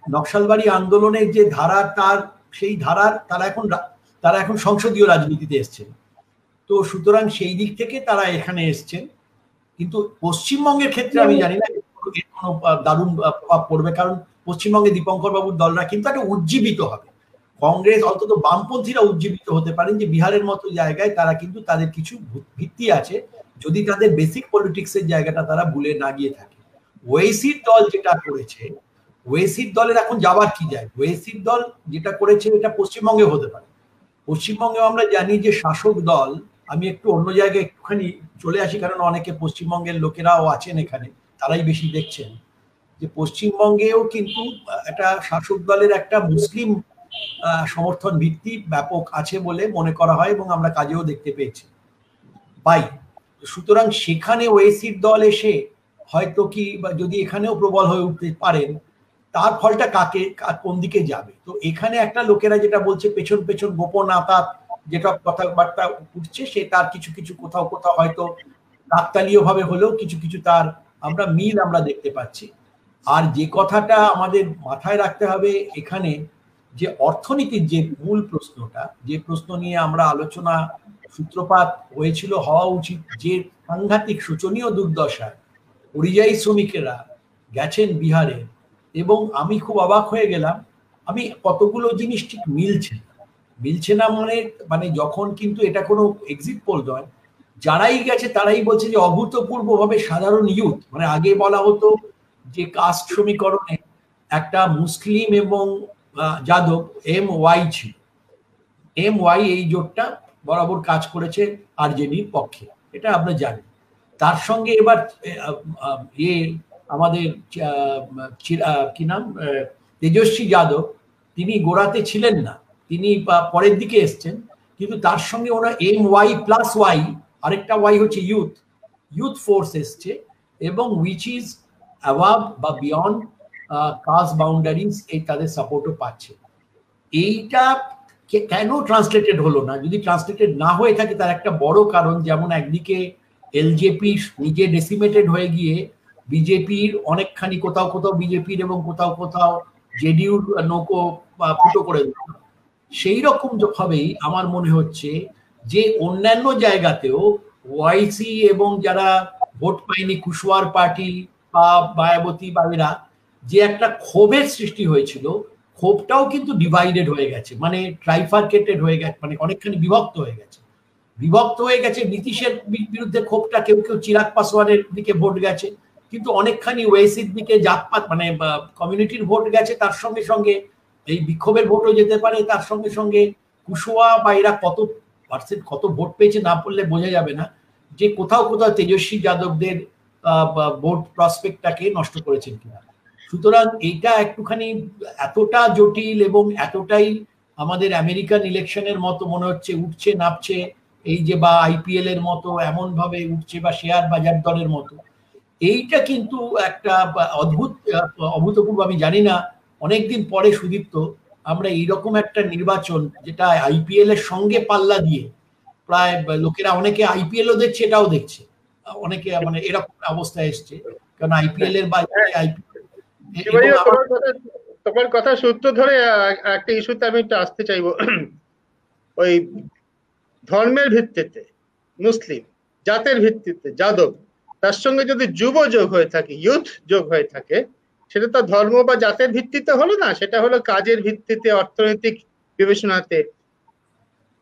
নকশালবাড়ি আন্দোলনের যে ধারা, সেই ধারার তারা এখন সংসদীয় রাজনীতিতে এসছেন। তো সুতরাং সেই দিক থেকে তারা এখানে এসছেন, কিন্তু পশ্চিমবঙ্গের ক্ষেত্রে আমি জানি না কোনো দারুণ প্রভাব পড়বে, কারণ পশ্চিমবঙ্গে দীপঙ্কর বাবুর দলরা কিন্তু একটা উজ্জীবিত হবে। কংগ্রেস অন্তত বামপন্থীরা উজ্জীবিত হতে পারেন যে বিহারের মতো জায়গায় তারা কিন্তু তাদের কিছু ভিত্তি আছে, যদি তাদের বেসিক পলিটিক্সের জায়গাটা তারা ভুলে না গিয়ে থাকে। ওয়েসির দল যেটা করেছে, ওয়েসির দলের এখন যাবার কি যায়, ওয়েসির দল যেটা করেছে এটা পশ্চিমবঙ্গে হতে পারে। পশ্চিমবঙ্গে আমরা জানি যে শাসক দল, আমি একটু অন্য জায়গায় একটুখানি চলে আসি কারণ অনেকে পশ্চিমবঙ্গের লোকেরাও আছেন এখানে, তারাই বেশি দেখছেন, যে পশ্চিমবঙ্গেও কিন্তু একটা শাসক দলের একটা মুসলিম সমর্থন ভিত্তি ব্যাপক আছে বলে মনে করা হয় এবং আমরা কাজেও দেখতে পেয়েছি পাই। সুতরাং সেখানে ওয়েসির দল এসে হয়তো কি, বা যদি এখানেও প্রবল হয়ে উঠতে পারেন, তার ফলটা কোন দিকে যাবে। তো এখানে একটা লোকেরা যেটা বলছে পেছন পেছন গোপন আতাত যেটা কথাবার্তা উঠছে, সে তার কিছু কিছু কোথাও কোথাও হয়তো কাকতালীয় ভাবে হলেও কিছু কিছু তার আমরা মিল আমরা দেখতে পাচ্ছি। আর যে কথাটা আমাদের মাথায় রাখতে হবে এখানে, যে অর্থনীতির যে মূল প্রশ্নটা, যে প্রশ্ন নিয়ে আমরা আলোচনা সূত্রপাত হয়েছিল হওয়া উচিত, যে সাংঘাতিক শোচনীয় দুর্দশায় পরিযায়ী শ্রমিকেরা গেছেন বিহারে, এবং আমি খুব অবাক হয়ে গেলাম, আমি কতগুলো জিনিস ঠিক মিলছে না মানে যখন কিন্তু এটা কোনো এক্সিট পোল নয়, যারাই গেছে তারাই বলছে যে অভূতপূর্বভাবে সাধারণ ইউথ, মানে আগে বলা হতো যে কাস্ট সমীকরণে একটা মুসলিম এবং যাদব MY ছিল, MY এই জোটটা বরাবর কাজ করেছে আরজেডির পক্ষে, এটা আমরা জানি। তার সঙ্গে এবার আমাদের কি নাম, তেজস্বী যাদব, তিনি গোড়াতে ছিলেন না, তিনি পরের দিকে এসছেন, কিন্তু তার সঙ্গে ওরা MY+Y, আরেকটা ওয়াই হচ্ছে ইউথ ফোর্স এসছে, এবং উইচ ইজ অ্যাবাভ বা বিয়ন্ড কাস্ট বাউন্ডারিজ, এই তাদের সাপোর্টও পাচ্ছে। এইটা কেন ট্রান্সলেটেড হলো না? যদি ট্রান্সলেটেড না হয়ে থাকে তার একটা বড় কারণ, যেমন একদিকে এলজেপি নিজে ডেসিমেটেড হয়ে গিয়ে বিজেপির অনেকখানি কোথাও কোথাও বিজেপির এবং কোথাও কোথাও জেডিইউর নৌকো ফুটো করে দিল, সেই রকম ভাবেই আমার মনে হচ্ছে যে অন্যান্য জায়গাতেও ওয়াইসি এবং যারা ভোট পায়নি কুশওয়ার পার্টি বা মায়াবতী বা এরা, যে একটা ক্ষোভের সৃষ্টি হয়েছিল, ক্ষোভটাও কিন্তু ডিভাইডেড হয়ে গেছে, মানে ট্রাইফার্কেটেড হয়ে গেছে, মানে অনেকখানি বিভক্ত হয়ে গেছে। নীতিশের বিরুদ্ধে ক্ষোভটা কেউ চিরাগ পাসওয়ানের দিকে ভোট গেছে, কিন্তু অনেকখানি ওয়েসির দিকে জাতপাত মানে কমিউনিটির ভোট গেছে, তার সঙ্গে সঙ্গে এই বিক্ষোভের ভোটও যেতে পারে, তার সঙ্গে সঙ্গে কুশওয়া বা এরা কত পার্সেন্ট কত ভোট পেয়েছে না পড়লে বোঝা যাবে না, যে কোথাও কোথাও তেজস্বী যাদবদের ভোট প্রসপেক্টটাকে নষ্ট করেছেন কিনা। সুতরাং এইটা একটুখানি এতটা জটিল এবং এতটাই আমাদের আমেরিকান ইলেকশনের মতো মনে হচ্ছে, উঠছে নামছে, এই যে বা আইপিএল এর মতো এমন ভাবে উঠছে, বা শেয়ার বাজার দরের মতো, এইটা কিন্তু একটা অভূতপূর্ব। আমি জানি না অনেকদিন পরে সুদীপ্ত আমরা এইরকম একটা নির্বাচন, যেটা আইপিএল এর সঙ্গে পাল্লা দিয়ে প্রায় লোকেরা অনেকে আইপিএলও দেখছে, এটাও দেখছে, অনেকে মানে এরকম অবস্থায় এসছে, কারণ আইপিএল এর বাজারে তোমার কথা সূত্র ধরে একটা ইস্যুতে আমি একটু আসতে চাইবো। ওই ধর্মের ভিত্তিতে মুসলিম, জাতের ভিত্তিতে যাদব, তার সঙ্গে যদি যুব যোগ হয়ে থাকে, ইউথ যোগ হয়ে থাকে, সেটা তো ধর্ম বা জাতের ভিত্তিতে হলো না, সেটা হলো কাজের ভিত্তিতে, অর্থনৈতিক বিবেচনাতে।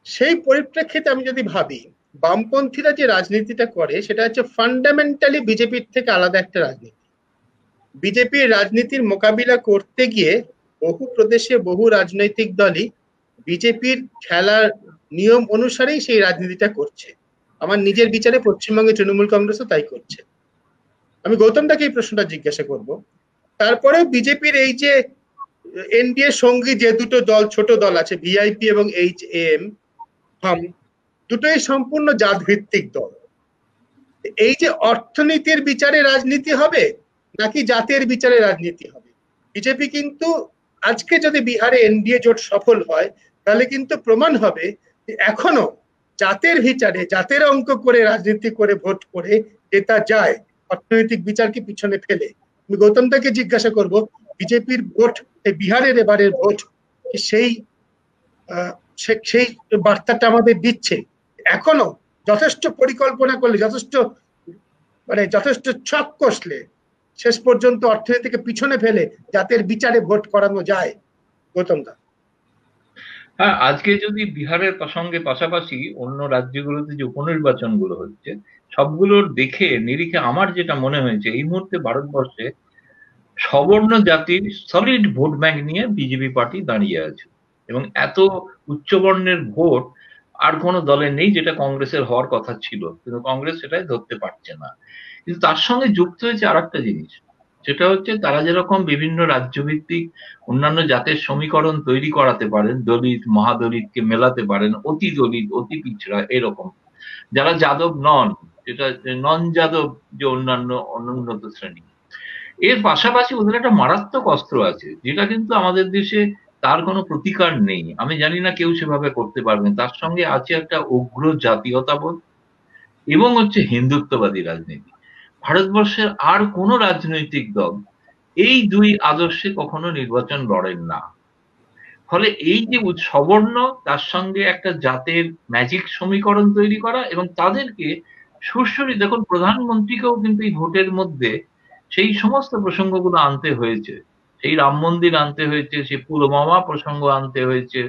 সেই পরিপ্রেক্ষিতে আমি যদি ভাবি, বামপন্থীরা যে রাজনীতিটা করে সেটা হচ্ছে ফান্ডামেন্টালি বিজেপির থেকে আলাদা একটা রাজনীতি। বিজেপির রাজনীতির মোকাবিলা করতে গিয়ে বহু প্রদেশে বহু রাজনৈতিক দলই বিজেপির খেলার নিয়ম অনুসারেই সেই রাজনীতিটা করছে। আমার নিজের বিচারে পশ্চিমবঙ্গে তৃণমূল কংগ্রেসও তাই করছে। আমি গৌতমদাকে এই প্রশ্নটা জিজ্ঞাসা করব। তারপরেও বিজেপির এই যে এনডিএ সঙ্গী যে দুটো দল, ছোট দল আছে, ভিআইপি এবং এইচএএম, হাম, দুটোই সম্পূর্ণ জাত ভিত্তিক দল। এই যে অর্থনীতির বিচারে রাজনীতি হবে নাকি জাতের বিচারে রাজনীতি হবে? বিজেপি কিন্তু আজকে যদি বিহারে এনডিএ জোট সফল হয়, তাহলে কিন্তু প্রমাণ হবে যে এখনো জাতের বিচারে, জাতের অঙ্ক করে রাজনীতি করে ভোট করে জেতা যায়, অর্থনৈতিক বিচারকে পিছনে ফেলে। আমি গৌতমদাকে জিজ্ঞাসা করব, বিজেপির ভোট, বিহারের এবারের ভোট সেই সেই বার্তাটা আমাদের দিচ্ছে? এখনো যথেষ্ট পরিকল্পনা করলে, যথেষ্ট ছক কষলে শেষ পর্যন্ত অর্থনীতিকে পিছনে ফেলে জাতের বিচারে ভোট করানো যায়? গৌতম দা। হ্যাঁ, আজকে যদি বিহারের সঙ্গে পাশাপাশি অন্য রাজ্যগুলোতে যে উপনির্বাচন গুলো হচ্ছে, সবগুলোর দেখে নিরিখে আমার যেটা মনে হয়েছে, এই মুহূর্তে ভারতবর্ষে সবর্ণ জাতির সলিড ভোট ব্যাংক নিয়ে বিজেপি পার্টি দাঁড়িয়ে আছে, এবং এত উচ্চবর্ণের ভোট আর কোনো দলের নেই, যেটা কংগ্রেসের হওয়ার কথা ছিল, কিন্তু কংগ্রেস সেটাই ধরতে পারছে না। কিন্তু তার সঙ্গে যুক্ত হয়েছে আর একটা জিনিস, সেটা হচ্ছে তারা যেরকম বিভিন্ন রাজ্যভিত্তিক অন্যান্য জাতের সমীকরণ তৈরি করাতে পারেন, দলিত মহাদলিতকে মেলাতে পারেন, অতি দলিত অতি পিছড়া এরকম, যারা যাদব নন, যেটা নন যাদব যে অন্যান্য অনুন্নত শ্রেণী, এর পাশাপাশি ওদের একটা মারাত্মক অস্ত্র আছে, যেটা কিন্তু আমাদের দেশে তার কোনো প্রতিকার নেই। আমি জানি না কেউ সেভাবে করতে পারবেন। তার সঙ্গে আছে একটা উগ্র জাতীয়তাবোধ এবং হচ্ছে হিন্দুত্ববাদী রাজনীতি। ভারতবর্ষের আর কোন রাজনৈতিক দল এই দুই আদর্শে কখনো নির্বাচন লড়েন না। ফলে এই যে সবর্ণ, তার সঙ্গে একটা জাতের ম্যাজিক সমীকরণ তৈরি করা, এবং তাদেরকে সুরসুরি, দেখুন প্রধানমন্ত্রীকেও কিন্তু এই ভোটের মধ্যে সেই সমস্ত প্রসঙ্গগুলো আনতে হয়েছে, সেই রাম মন্দির আনতে হয়েছে, সেই পুলওয়ামা প্রসঙ্গ আনতে হয়েছে,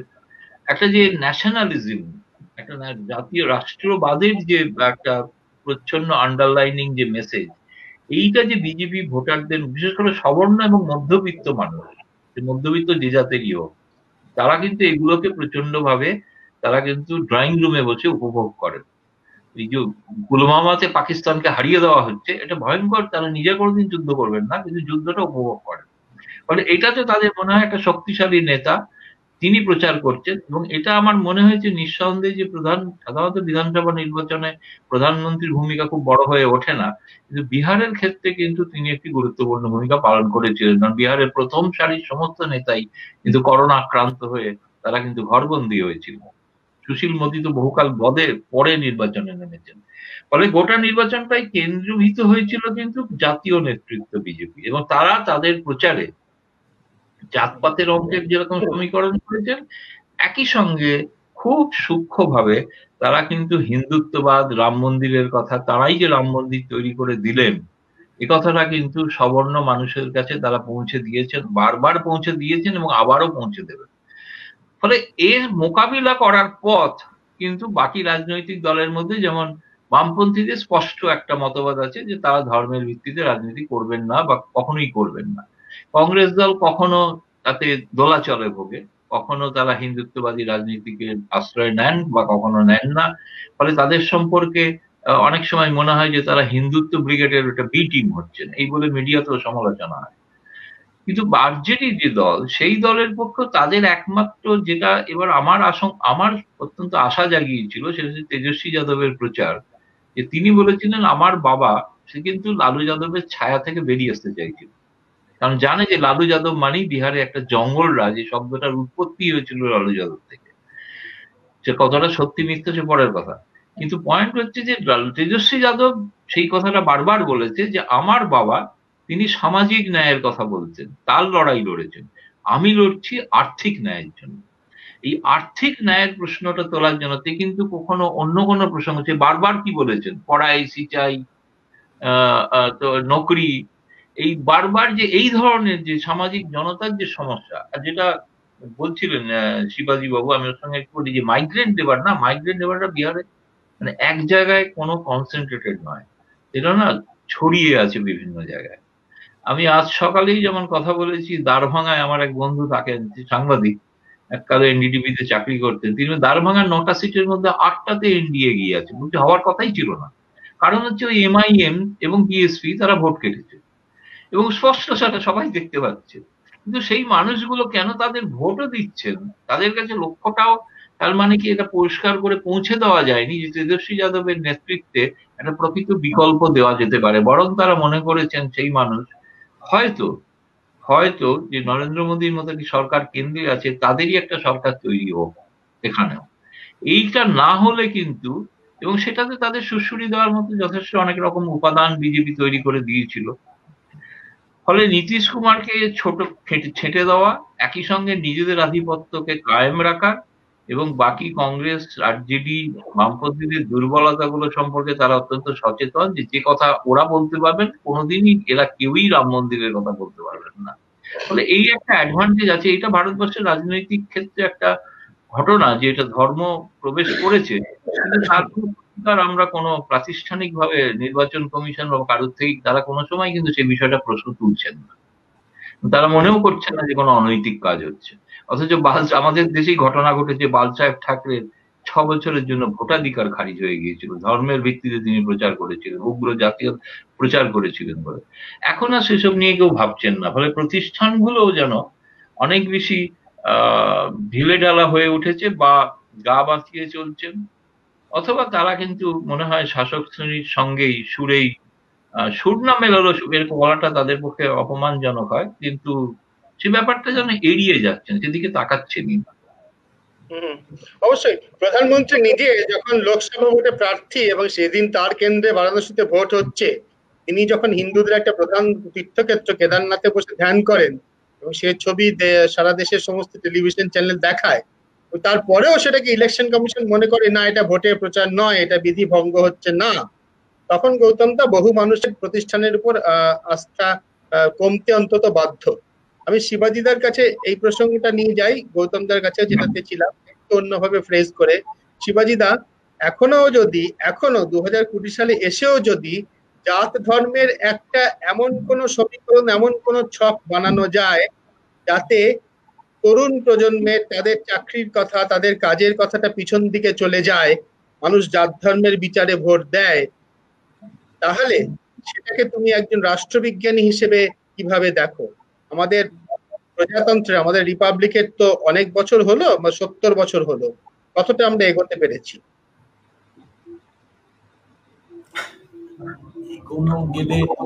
একটা যে ন্যাশনালিজম, একটা জাতীয় রাষ্ট্রবাদের যে একটা প্রচ্ছন্ন আন্ডারলাইনিং যে মেসেজ, এইটা যে বিজেপি ভোটারদের, বিশেষ করে সবর্ণ এবং মধ্যবিত্ত মানুষ, মধ্যবিত্ত যে জাতেরই হোক, তারা কিন্তু এগুলোকে প্রচন্ড ভাবে তারা কিন্তু ড্রয়িং রুমে বসে উপভোগ করেন। এই যে পুলওয়ামাতে পাকিস্তানকে হারিয়ে দেওয়া হচ্ছে, এটা ভয়ঙ্কর, তারা নিজে কোনোদিন যুদ্ধ করবেন না, কিন্তু যুদ্ধটা উপভোগ করেন। ফলে এটাতে তাদের মনে হয় একটা শক্তিশালী নেতা তিনি প্রচার করছেন, এবং এটা আমার মনে হয়েছে নিঃসন্দেহে যে সাধারণত বিধানসভা নির্বাচনে প্রধানমন্ত্রীর ভূমিকা খুব বড় হয়ে ওঠে না, কিন্তু বিহারের ক্ষেত্রে কিন্তু তিনি একটি গুরুত্বপূর্ণ ভূমিকা পালন করেছিলেন। কারণ বিহারের প্রথম সারির সমস্ত নেতাই কিন্তু করোনা আক্রান্ত হয়ে তারা কিন্তু ঘরবন্দি হয়েছিল। সুশীল মোদী তো বহুকাল পরে নির্বাচনে নেমেছেন। ফলে গোটা নির্বাচনটাই কেন্দ্রীভূত হয়েছিল কিন্তু জাতীয় নেতৃত্ব বিজেপি, এবং তারা তাদের প্রচারে জাতপাতের অঙ্কের যেরকম সমীকরণ করেছেন, একই সঙ্গে খুব সূক্ষ্মভাবে তারা কিন্তু হিন্দুত্ববাদ, রাম মন্দিরের কথা, তারাই যে রাম মন্দির তৈরি করে দিলেন, এ কথাটা কিন্তু সবর্ণ মানুষের কাছে তারা পৌঁছে দিয়েছেন, বারবার পৌঁছে দিয়েছেন এবং আবারও পৌঁছে দেবেন। ফলে এর মোকাবিলা করার পথ কিন্তু বাকি রাজনৈতিক দলের মধ্যে, যেমন বামপন্থীদের স্পষ্ট একটা মতবাদ আছে যে তারা ধর্মের ভিত্তিতে রাজনীতি করবেন না বা কখনোই করবেন না। কংগ্রেস দল কখনো তাতে দোলাচলে ভোগে। কখনো তারা হিন্দুত্ববাদী রাজনীতিকে আশ্রয় নেন বা কখনো নেন না। ফলে তাদের সম্পর্কে অনেক সময় মনে হয় যে তারা হিন্দুত্ব ব্রিগেডের একটা বি টিম হচ্ছেন, এই বলে মিডিয়াতেও সমালোচনা হয়। কিন্তু আরজেডি যে দল, সেই দলের পক্ষে তাদের একমাত্র যেটা এবার আমার অত্যন্ত আশা জাগিয়েছিল, সেটা হচ্ছে তেজস্বী যাদবের প্রচার। যে তিনি বলেছিলেন আমার বাবা, সে কিন্তু লালু যাদবের ছায়া থেকে বেরিয়ে আসতে চাইছিল, কারণ জানে যে লালু যাদব মানেই বিহারে একটা জঙ্গল রাজ। এই শব্দটার উৎপত্তি হয়েছিল লালু যাদব থেকে। সে কতটা সত্যি মিথ্যে সে পরের কথা, কিন্তু পয়েন্ট হচ্ছে যে তেজস্বী যাদব সেই কথাটা বারবার বলেছে যে আমার বাবা, তিনি সামাজিক ন্যায়ের কথা বলছেন, তার লড়াই লড়েছেন। আমি লড়ছি আর্থিক ন্যায়ের জন্য। এই আর্থিক ন্যায়ের প্রশ্নটা তোলার জন্য তিনি কিন্তু কখনো অন্য কোনো প্রসঙ্গ, সে বারবার কি বলেছেন, পড়াই সিচাই, তো নকরি, এই বারবার যে এই ধরনের যে সামাজিক জনতার যে সমস্যা, আর যেটা বলছিলেন শিবাজী বাবু, আমি ওর সঙ্গে একটু বলি যে মাইগ্রেন্ট লেবার না, মাইগ্রেন্ট লেবাররা বিহারে মানে এক জায়গায় কোনো কনসেন্ট্রেটেড নয়, এটা না ছড়িয়ে আছে বিভিন্ন জায়গায়। আমি আজ সকালেই যেমন কথা বলেছি, দারভাঙায় আমার এক বন্ধু থাকেন, সাংবাদিক, এককালে এনডিটিভি তে চাকরি করতেন, তিনি দারভাঙার 9টা সিটের মধ্যে 8টাতে এনডিএ গিয়ে আছে, বলতে হওয়ার কথাই ছিল না। কারণ হচ্ছে ওই এমআইএম এবং বিএসপি তারা ভোট কেটেছে এবং স্পষ্ট সেটা সবাই দেখতে পাচ্ছে। কিন্তু সেই মানুষগুলো কেন তাদের ভোটও দিচ্ছেন, তাদের কাছে লক্ষ্যটাও, তার মানে কি এটা পরিষ্কার করে পৌঁছে দেওয়া যায়নি যে তেজস্বী যাদবের নেতৃত্বে একটা প্রকৃত বিকল্প দেওয়া যেতে পারে, বরং তারা মনে করেছেন সেই মানুষ হয়তো হয়তো যে নরেন্দ্র মোদীর মতো কি সরকার কেন্দ্রে আছে, তাদেরই একটা সরকার তৈরি হোক এখানেও। এইটা না হলে কিন্তু, এবং সেটাতে তাদের সুড়সুড়ি দেওয়ার মতো যথেষ্ট অনেক রকম উপাদান বিজেপি তৈরি করে দিয়েছিল। ফলে নীতিশ কুমারকে ছেঁটে দেওয়া, একই সঙ্গে নিজেদের আধিপত্যকে কায়েম রাখা, এবং বাকি কংগ্রেস আরজেডি বামপন্থীদের দুর্বলতাগুলো সম্পর্কে তারা অত্যন্ত সচেতন, যে যে কথা ওরা বলতে পারবেন, কোনোদিনই এরা কেউই রাম মন্দিরের কথা বলতে পারবেন না। ফলে এই একটা অ্যাডভান্টেজ আছে। এটা ভারতবর্ষের রাজনৈতিক ক্ষেত্রে একটা ঘটনা যে এটা ধর্ম প্রবেশ করেছে, কিন্তু তার আমরা কোনো প্রাতিষ্ঠানিক ভাবে নির্বাচন কমিশন বা কারোর থেকে তারা কোনো সময় কিন্তু সেই বিষয়টা প্রশ্ন তুলছেন না। তারা মনেও করছেন না যে কোনো অনৈতিক কাজ হচ্ছে। অথচ আমাদের দেশেই ঘটনা ঘটেছে, বাল সাহেব ঠাকরের 6 বছরের জন্য ভোটাধিকার খারিজ হয়ে গিয়েছিল, ধর্মের ভিত্তিতে তিনি প্রচার করেছিলেন, উগ্র জাতীয় প্রচার করেছিলেন বলে। এখন আর সেসব নিয়ে কেউ ভাবছেন না। ফলে প্রতিষ্ঠানগুলোও যেন অনেক বেশি ঢিলে ঢালা হয়ে উঠেছে বা গা বাঁচিয়ে চলছেন, অথবা তারা কিন্তু মনে হয় শাসক শ্রেণীর সঙ্গেই সুর না মেলালো, এরকম বলাটা তাদের পক্ষে অপমানজনক হয়, কিন্তু সে ব্যাপারটা যেন এড়িয়ে যাচ্ছেন, সেদিকে তাকাচ্ছেনই না। অবশ্যই প্রধানমন্ত্রী নিজে যখন লোকসভা ভোটে প্রার্থী এবং সেদিন তার কেন্দ্রে বারাণসীতে ভোট হচ্ছে, তিনি যখন হিন্দুদের একটা প্রধান তীর্থক্ষেত্র কেদারনাথে বসে ধ্যান করেন এবং সে ছবি সারা দেশের সমস্ত টেলিভিশন চ্যানেল দেখায়, তারপরেও সেটাকে ইলেকশন কমিশন মনে করে না এটা ভোটের প্রচার নয়, এটা বিধি ভঙ্গ হচ্ছে না, তখন গৌতম দা বহু মানুষের প্রতিষ্ঠানের উপর আস্থা কমতে অন্তত বাধ্য। আমি শিবাজিদার কাছে এই প্রসঙ্গটা নিয়ে যাই, গৌতম দার কাছে যেটাতে ছিলাম, একটু অন্যভাবে ফ্রেজ করে। শিবাজিদা, এখনো 2020 সালে এসেও যদি জাত ধর্মের একটা এমন কোন সমীকরণ, এমন কোন ছক বানানো যায় যাতে তরুণ প্রজন্মের তাদের চাকরির কথা, তাদের কাজের কথাটা পিছন দিকে চলে যায়, মানুষ জাত ধর্মের বিচারে ভোট দেয়, তাহলে সেটাকে তুমি একজন রাষ্ট্রবিজ্ঞানী হিসেবে কিভাবে দেখো? আমাদের প্রজাতন্ত্রে, আমাদের রিপাবলিকের তো অনেক বছর হলো, 70 বছর হলো, কতটা আমরা এগোতে পেরেছি? এগোনো গেলে তো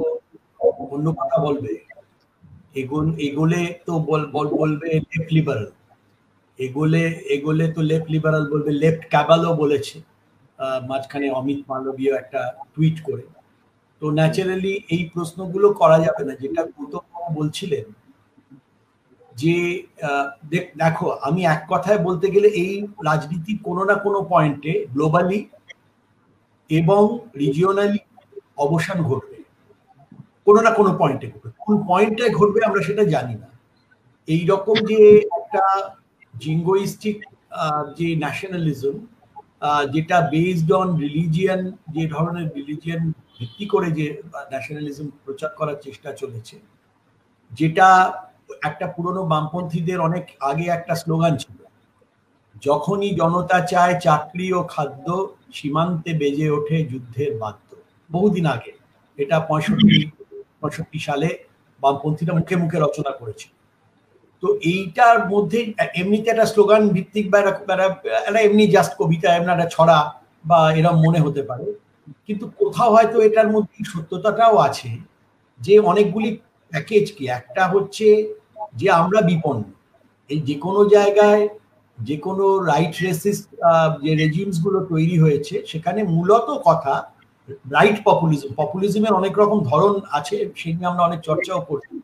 অন্য কথা বলবে, এগোলে তো বলবে লেফট লিবারাল, এগোলে তো লেফট লিবারাল বলবে, লেফট ক্যাবালও বলেছে মাঝখানে অমিত মালবীয় একটা টুইট করে। তো ন্যাচারালি এই প্রশ্নগুলো করা যাবে না। যেটা গৌতম বলছিলেন যে দেখো, আমি এক কথায় বলতে গেলে এই রাজনীতি কোনো না কোনো পয়েন্টে গ্লোবালি এবং রিজিওনালি অবসান ঘটবে, কোনো না কোনো পয়েন্টে ঘটবে। কোন পয়েন্টে ঘটবে আমরা সেটা জানি না। এই রকম যে একটা জিঙ্গোইস্টিক যে ন্যাশনালিজম, যেটা বেসড অন রিলিজিয়ান, যে ধরনের রিলিজিয়ান ভিত্তি করে যে ন্যাশনালিজম প্রচার করার চেষ্টা চলেছে, যেটা একটা পুরনো বামপন্থীদের অনেক আগে একটা স্লোগান ছিল, যখনই জনতা চায় চাকরি ও খাদ্য, সীমান্তে বেজে ওঠে যুদ্ধের বাদ্য। বহুদিন আগে, এটা 65 সালে বামপন্থীরা মুখে মুখে রচনা করেছিল। তো এইটার মধ্যে এমনিতে একটা স্লোগান ভিত্তিক বা এমনি জাস্ট কবিতা, এমনি একটা ছড়া বা এরম মনে হতে পারে, কিন্তু কোথাও হয়তো এটার মধ্যে সত্যতাটাও আছে যে অনেকগুলি প্যাকেজ কি, একটা হচ্ছে যে আমরা বিপন্ন, এই যে কোনো জায়গায় যে কোনো রাইট রেসিস্ট যে রেজিমস গুলো তৈরি হয়েছে সেখানে মূলত কথা রাইট পপুলিজমের অনেক রকম ধরন আছে, সেই নিয়ে আমরা অনেক চর্চাও করছি,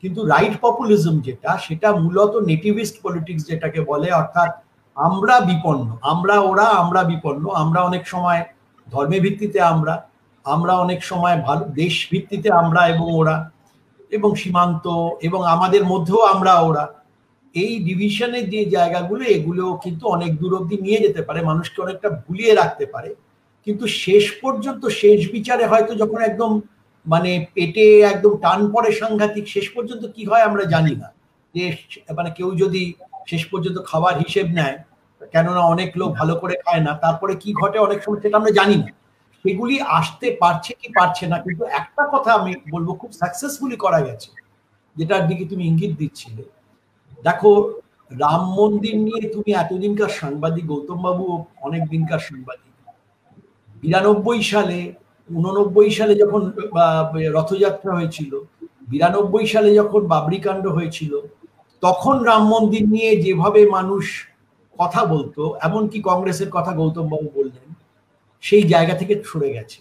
কিন্তু রাইট পপুলিজম যেটা, সেটা মূলত নেটিভিস্ট পলিটিক্স যেটাকে বলে, অর্থাৎ আমরা বিপন্ন, আমরা ওরা, আমরা বিপন্ন, আমরা অনেক সময় ধর্মের ভিত্তিতে, আমরা অনেক সময় ভালো দেশ ভিত্তিতে আমরা এবং ওরা, এবং সীমান্ত এবং আমাদের মধ্যেও আমরা ওরা, এই ডিভিশনের যে জায়গাগুলো, এগুলো কিন্তু অনেক দূর অব্দি নিয়ে যেতে পারে, মানুষকে অনেকটা ভুলিয়ে রাখতে পারে, কিন্তু শেষ পর্যন্ত শেষ বিচারে হয়তো যখন একদম মানে পেটে একদম টান পড়ে সাংঘাতিক, শেষ পর্যন্ত কি হয় আমরা জানি না, যে মানে কেউ যদি শেষ পর্যন্ত খাবার হিসেব নেয়, কেননা অনেক লোক ভালো করে খায় না, তারপরে কি ঘটে অনেক সময় সেটা আমরা জানি না, সেগুলি আসতে পারছে কি পারছে না। কিন্তু একটা কথা আমি বলবো, খুব সাকসেসফুলি করা গেছে, যেটার দিকে তুমি ইঙ্গিত দিচ্ছিলে। দেখো, রাম মন্দির নিয়ে তুমি এতদিনকার সাংবাদিক, গৌতম বাবু অনেক দিনকার সাংবাদিক, 92 সালে 89 সালে যখন রথযাত্রা হয়েছিল, 92 সালে যখন বাবরি কাণ্ড হয়েছিল, তখন রাম মন্দির নিয়ে যেভাবে মানুষ কথা বলতো, এমনকি কংগ্রেসের কথা গৌতম বাবু বললেন, সেই জায়গা থেকে সরে গেছে।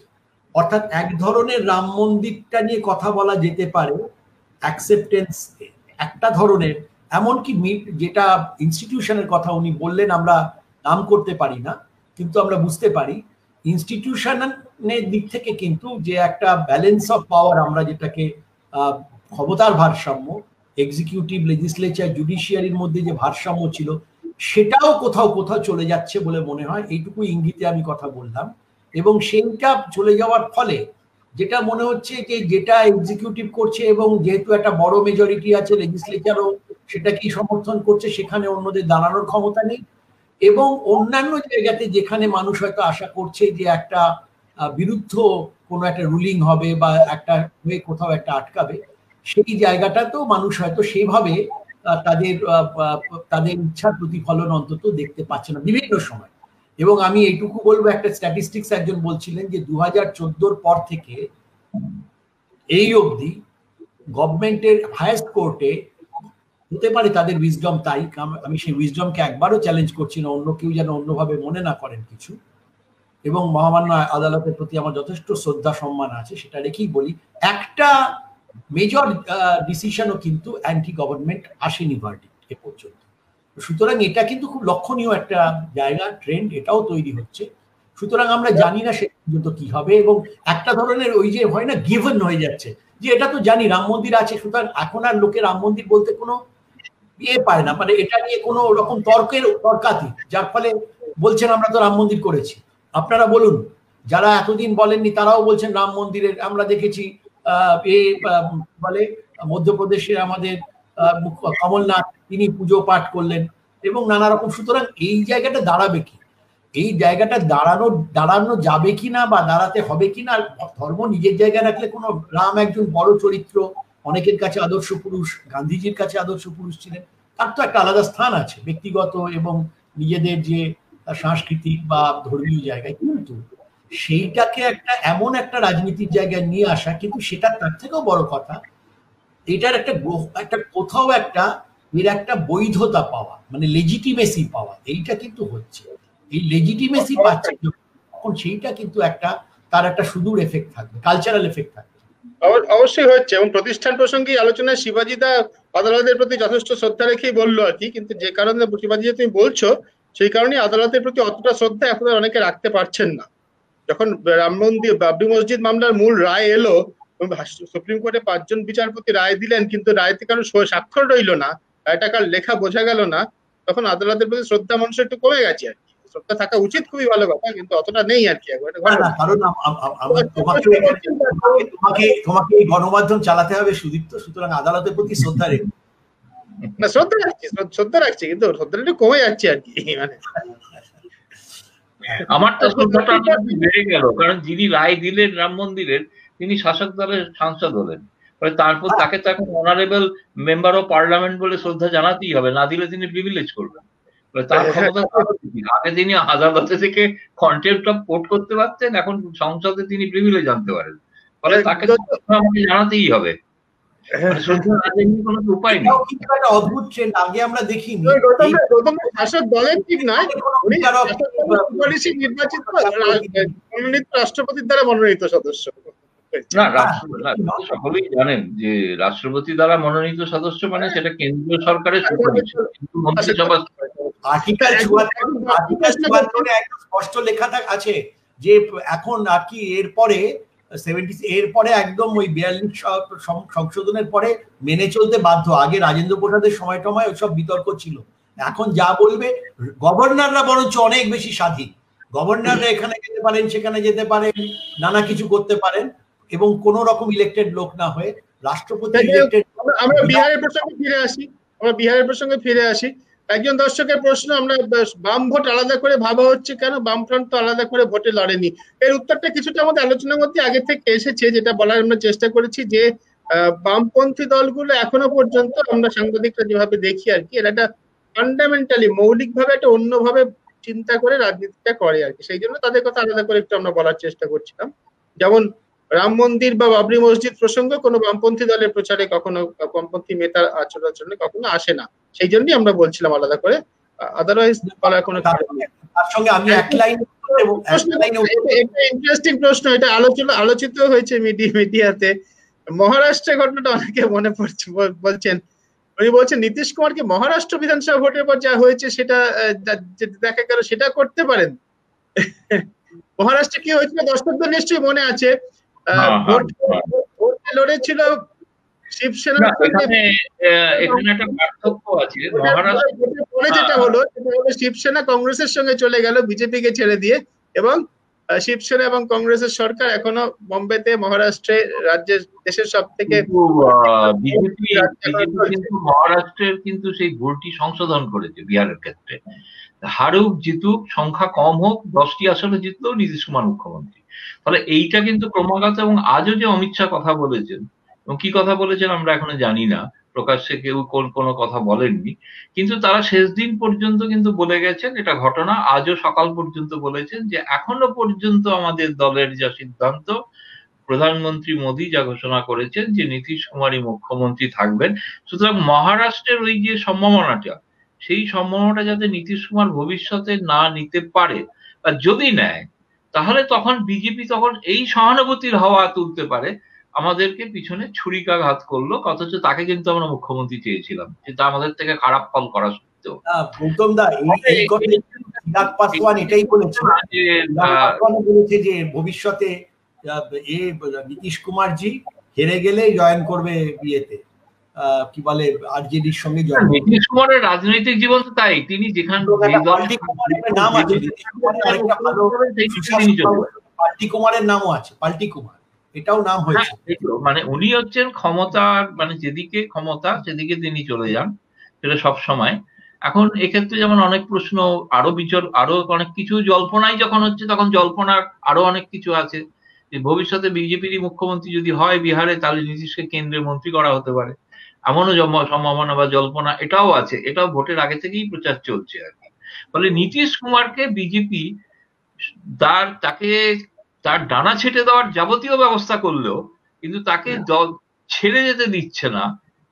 অর্থাৎ এক ধরনের রাম মন্দিরটা নিয়ে কথা বলা যেতে পারে, অ্যাকসেপ্টেন্স একটা ধরনের, এমনকি যেটা ইনস্টিটিউশনের কথা উনি বললেন, আমরা নাম করতে পারি না, কিন্তু আমরা বুঝতে পারি ইনস্টিটিউশনের দিক থেকে কিন্তু যে একটা ব্যালেন্স অফ পাওয়ার, আমরা যেটাকে ক্ষমতার ভারসাম্য, এক্সিকিউটিভ, লেজিসলেচার, জুডিশিয়ারির মধ্যে যে ভারসাম্য ছিল, সেটাও কোথাও কোথাও চলে যাচ্ছে বলে মনে হয়। এইটুকু ইঙ্গিতে আমি কথা বললাম, এবং সেইটা চলে যাওয়ার ফলে যেটা মনে হচ্ছে যে যেটা এক্সিকিউটিভ করছে, এবং যেহেতু একটা বড় মেজরিটি আছে, লেজিসলেচারও সেটাকে সমর্থন করছে, সেখানে অন্যদের দাঁড়ানোর ক্ষমতা নেই, এবং অন্যান্য জায়গাতে যেখানে মানুষ হয়তো আশা করছে যে একটা বিরুদ্ধ কোনো একটা রুলিং হবে বা একটা হয়ে কোথাও একটা আটকাবে, সেই জায়গাটাতেও মানুষ হয়তো সেইভাবে তাদের ইচ্ছার প্রতিফলন অন্তত দেখতে পাচ্ছে না বিভিন্ন সময়। এবং আমি এইটুকু বলবো, একটা স্ট্যাটিস্টিক্স একজন বলছিলেন যে 2014 পর থেকে এই অবধি গভর্নমেন্টের হাইয়েস্ট কোর্টে, হতে পারে তাদের উইজডম তাই, আমি সেই উইজডমকে একবারও চ্যালেঞ্জ করছি না, অন্য কেউ যেন অন্যভাবে মনে না করেন কিছু, এবং মহামান্য আদালতের প্রতি আমার যথেষ্ট শ্রদ্ধা সম্মান আছে, সেটা রেখেই বলি, একটা মেজর ডিসিশনও কিন্তু অ্যান্টি গভর্নমেন্ট আসেনি ভার্ডিক্ট এ পর্যন্ত। সুতরাং এটা কিন্তু খুব লক্ষণীয় একটা জায়গা, ট্রেন্ড এটাও তৈরি হচ্ছে। সুতরাং আমরা জানি না সে পর্যন্ত কি হবে, এবং একটা ধরনের ওই যে হয় না, গিভেন হয়ে যাচ্ছে যে এটা তো জানি রাম মন্দির আছে, সুতরাং এখন আর লোকে রাম মন্দির বলতে কোনো ইয়ে পায় না, মানে এটা নিয়ে কোনো রকম তর্কাতীত, যার ফলে বলছেন আমরা তো রাম মন্দির করেছি। আপনারা বলুন, যারা এতদিন বলেননি তারাও বলছেন রাম মন্দিরের, আমরা দেখেছি বলে মধ্যপ্রদেশে আমাদের কমলনাথ, তিনি পুজো পাঠ করলেন এবং নানা রকম। সুতরাং এই জায়গাটা দাঁড়াবে কি, এই জায়গাটা দাঁড়ানো যাবে কিনা বা দাঁড়াতে হবে কিনা, ধর্ম নিজের জায়গায় রাখলে কোনো, রাম একজন বড় চরিত্র, অনেকের কাছে আদর্শ পুরুষ, গান্ধীজির কাছে আদর্শ পুরুষ ছিলেন, তার তো একটা আলাদা স্থান আছে ব্যক্তিগত এবং নিজেদের যে সাংস্কৃতিক বা ধর্মীয় জায়গায়, কিন্তু সেইটাকে একটা এমন একটা রাজনীতির জায়গায় নিয়ে আসা, কিন্তু সেটা তার থেকেও বড় কথা, এটার একটা কোথাও একটা এর একটা বৈধতা পাওয়া, মানে লেজিটিমেসি পাওয়া, এইটা কিন্তু হচ্ছে। এই লেজিটিমেসি পাচ্ছে তখন সেইটা কিন্তু একটা তার একটা সুদূর এফেক্ট থাকবে, কালচারাল এফেক্ট থাকবে। অবশ্যই হচ্ছে, এবং প্রতিষ্ঠান প্রসঙ্গে আলোচনায় শিবাজি দা আদালতের প্রতি যথেষ্ট শ্রদ্ধা রেখেই বললো আর কি, কিন্তু যে কারণে শিবাজি তুমি বলছো, সেই কারণে আদালতের প্রতি অতটা শ্রদ্ধা এখন অনেকে রাখতে পারছেন না। যখন রাম মন্দির, বাবরি মসজিদ মামলার মূল রায় এলো, সুপ্রিম কোর্টে 5 জন বিচারপতি রায় দিলেন, কিন্তু রায়তে কারণ স্বাক্ষর রইল না, রায়টা কার লেখা বোঝা গেল না, তখন আদালতের প্রতি শ্রদ্ধা মানুষের একটু কমে গেছে আর কি। শ্রদ্ধা থাকা উচিত, খুবই ভালো কথা, কিন্তু অতটা নেই আর কি। কারণ তোমাকে এই গণমাধ্যম চালাতে হবে সুদীপ্ত, সুতরাং আদালতের প্রতি শ্রদ্ধা রেখে না, শ্রদ্ধা রাখছি কিন্তু শ্রদ্ধাটা একটু কমে যাচ্ছে আর কি, মানে আমার তো শ্রদ্ধাটা বেড়ে গেল, কারণ যিনি রায় দিলেন রাম মন্দিরের তিনি শাসক দলের সাংসদ হলেন, তারপর তাকে তো এখন অনারেবল মেম্বার অফ পার্লামেন্ট বলে শ্রদ্ধা জানাতেই হবে, না দিলে তিনি প্রিভিলেজ করবেন। তার ক্ষমতা আগে তিনি আদালতে থেকে কন্টেম্পট অফ কোর্ট করতে পারতেন, এখন সংসদে তিনি প্রিভিলেজ আনতে পারেন, ফলে তাকে আমাকে জানাতেই হবে। উপায় নেই। অদ্ভুত ট্রেন্ড, আগে আমরা দেখিনি। শাসক দলের ঠিক নয়, নির্বাচিত মনোনীত রাষ্ট্রপতির দ্বারা মনোনীত সদস্য। না, সকলেই জানেন যে রাষ্ট্রপতি দ্বারা মনোনীত সদস্য মানে সেটা কেন্দ্রীয় সরকারের সুপারিশ, কিন্তু মন্ত্রিসভা আর্টিকেল ৭৪ একদম স্পষ্ট লেখা আছে যে এখন আর কি এরপরে একদম ওই ৪২ সংশোধনের পরে মেনে চলতে বাধ্য। আগে রাজেন্দ্র প্রসাদের সময় ওইসব বিতর্ক ছিল, এখন যা বলবে গভর্নররা বরঞ্চ অনেক বেশি স্বাধীন। গভর্নররা এখানে যেতে পারেন, সেখানে যেতে পারেন, নানা কিছু করতে পারেন, এবং কোন রকম ইলেক্টেড লোক না হয়ে রাষ্ট্রপতি ইলেক্টেড। আমরা বিহারের প্রসঙ্গে ফিরে আসি। একজন দর্শকের প্রশ্ন, আমরা বাম ভোট আলাদা করে ভাবা হচ্ছে কেন, বামফ্রন্ট তো আলাদা করে ভোটে লড়েনি। এর উত্তরটা কিছুটা আমাদের আলোচনার মধ্যে আগে থেকে এসেছে, যেটা বলার আমরা চেষ্টা করেছি যে বামপন্থী দলগুলো এখনো পর্যন্ত আমরা সাংবাদিকরা যেভাবে দেখি আর কি, এরা একটা ফান্ডামেন্টালি মৌলিকভাবে একটা অন্যভাবে চিন্তা করে রাজনীতিটা করে আর কি, সেই জন্য তাদের কথা আলাদা করে একটু আমরা বলার চেষ্টা করছিলাম। যেমন রাম মন্দির বা বাবরি মসজিদ প্রসঙ্গ কোনো বামপন্থী দলের প্রচারে কখনো, বামপন্থী নেতার আচরণে কখনো আসে না, সেই জন্যই আমরা বলছিলাম আলাদা করে, আদারওয়াইজ বলার কোনো কারণ নেই। তার সঙ্গে আমি এক লাইন ইন্টারেস্টিং প্রশ্ন, এটা আলোচিত হয়েছে মিডিয়াতে। মহারাষ্ট্রের ঘটনাটা অনেকে মনে পড়ছে, বলছেন উনি বলছেন নীতিশ কুমারকে মহারাষ্ট্র বিধানসভা ভোটের পর যা হয়েছে সেটা দেখা গেল সেটা করতে পারেন। মহারাষ্ট্রে কি হয়েছিল দর্শকদের নিশ্চয়ই মনে আছে, ভোট লড়েছিল শিবসেনা। এখানে একটা পার্থক্য আছে, পরে যেটা হলো শিবসেনা কংগ্রেসের সঙ্গে চলে গেল বিজেপি কে ছেড়ে দিয়ে, এবং শিবসেনা এবং কংগ্রেসের সরকার এখনো বোম্বেতে, মহারাষ্ট্রে, রাজ্যের দেশের সব থেকে বিজেপি কিন্তু মহারাষ্ট্রের কিন্তু সেই ভোটটি সংশোধন করেছে। বিহারের ক্ষেত্রে হারুক জিতুক, সংখ্যা কম হোক, 10টি আসনে জিতলেও নীতিশ কুমার মুখ্যমন্ত্রী। ফলে এইটা কিন্তু ক্রমাগত, এবং আজও যে অমিত শাহ কথা বলেছেন, এবং কি কথা বলেছেন আমরা এখনো জানি না, প্রকাশ্যে কেউ কোনো কথা বলেননি, কিন্তু তারা শেষ দিন পর্যন্ত কিন্তু বলে গেছেন, এটা ঘটনা আজও সকাল পর্যন্ত বলেছেন যে এখনো পর্যন্ত আমাদের দলের যা সিদ্ধান্ত, প্রধানমন্ত্রী মোদী যা ঘোষণা করেছেন যে নীতিশ কুমারই মুখ্যমন্ত্রী থাকবেন। সুতরাং মহারাষ্ট্রের ওই যে সম্ভাবনাটা, সেই সম্ভাবনাটা যাতে নীতিশ কুমার ভবিষ্যতে না নিতে পারে, বা যদি নেয় তাহলে তখন বিজেপি তখন এই সহানুভূতির হাওয়া তুলতে পারে, আমাদেরকে পিছনে ছুরিকাঘাত করলো, অথচ তাকে কিন্তু আমরা মুখ্যমন্ত্রী চেয়েছিলাম, কিন্তু আমাদের থেকে খারাপ ফল করা সত্ত্বেও। গৌতম দা, চিরাগ পাসওয়ান এটাই বলেছে যে ভবিষ্যতে নীতিশ কুমারজি হেরে গেলে জয়েন করবে বিয়েতে, কি বলে আরজেডির সঙ্গে জয়েন। নীতিশ কুমারের রাজনৈতিক জীবন তো তাই, তিনি যেখানে নাম আছে, পাল্টি কুমারের নামও আছে, পাল্টি কুমার, এটাও নাম হয়েছে। মানে উনি হচ্ছেন ক্ষমতার, মানে যেদিকে ক্ষমতা সেদিকে তিনি চলে যান, সেটা সব সময়। এখন এক্ষেত্রে যেমন অনেক প্রশ্ন, আরো অনেক কিছু জল্পনাই যখন হচ্ছে, তখন জল্পনার আরো অনেক কিছু আছে যে ভবিষ্যতে বিজেপির মুখ্যমন্ত্রী যদি হয় বিহারে, তাহলে নীতিশকে কেন্দ্রীয় মন্ত্রী করা হতে পারে, এমনও সম্ভাবনা বা জল্পনা এটাও আছে, এটাও ভোটের আগে থেকেই প্রচার চলছে আর কি। ফলে নীতিশ কুমারকে বিজেপি তার ডানা ছেটে দেওয়ার যাবতীয় ব্যবস্থা করলেও কিন্তু তাকে ছেড়ে যেতে দিচ্ছে না,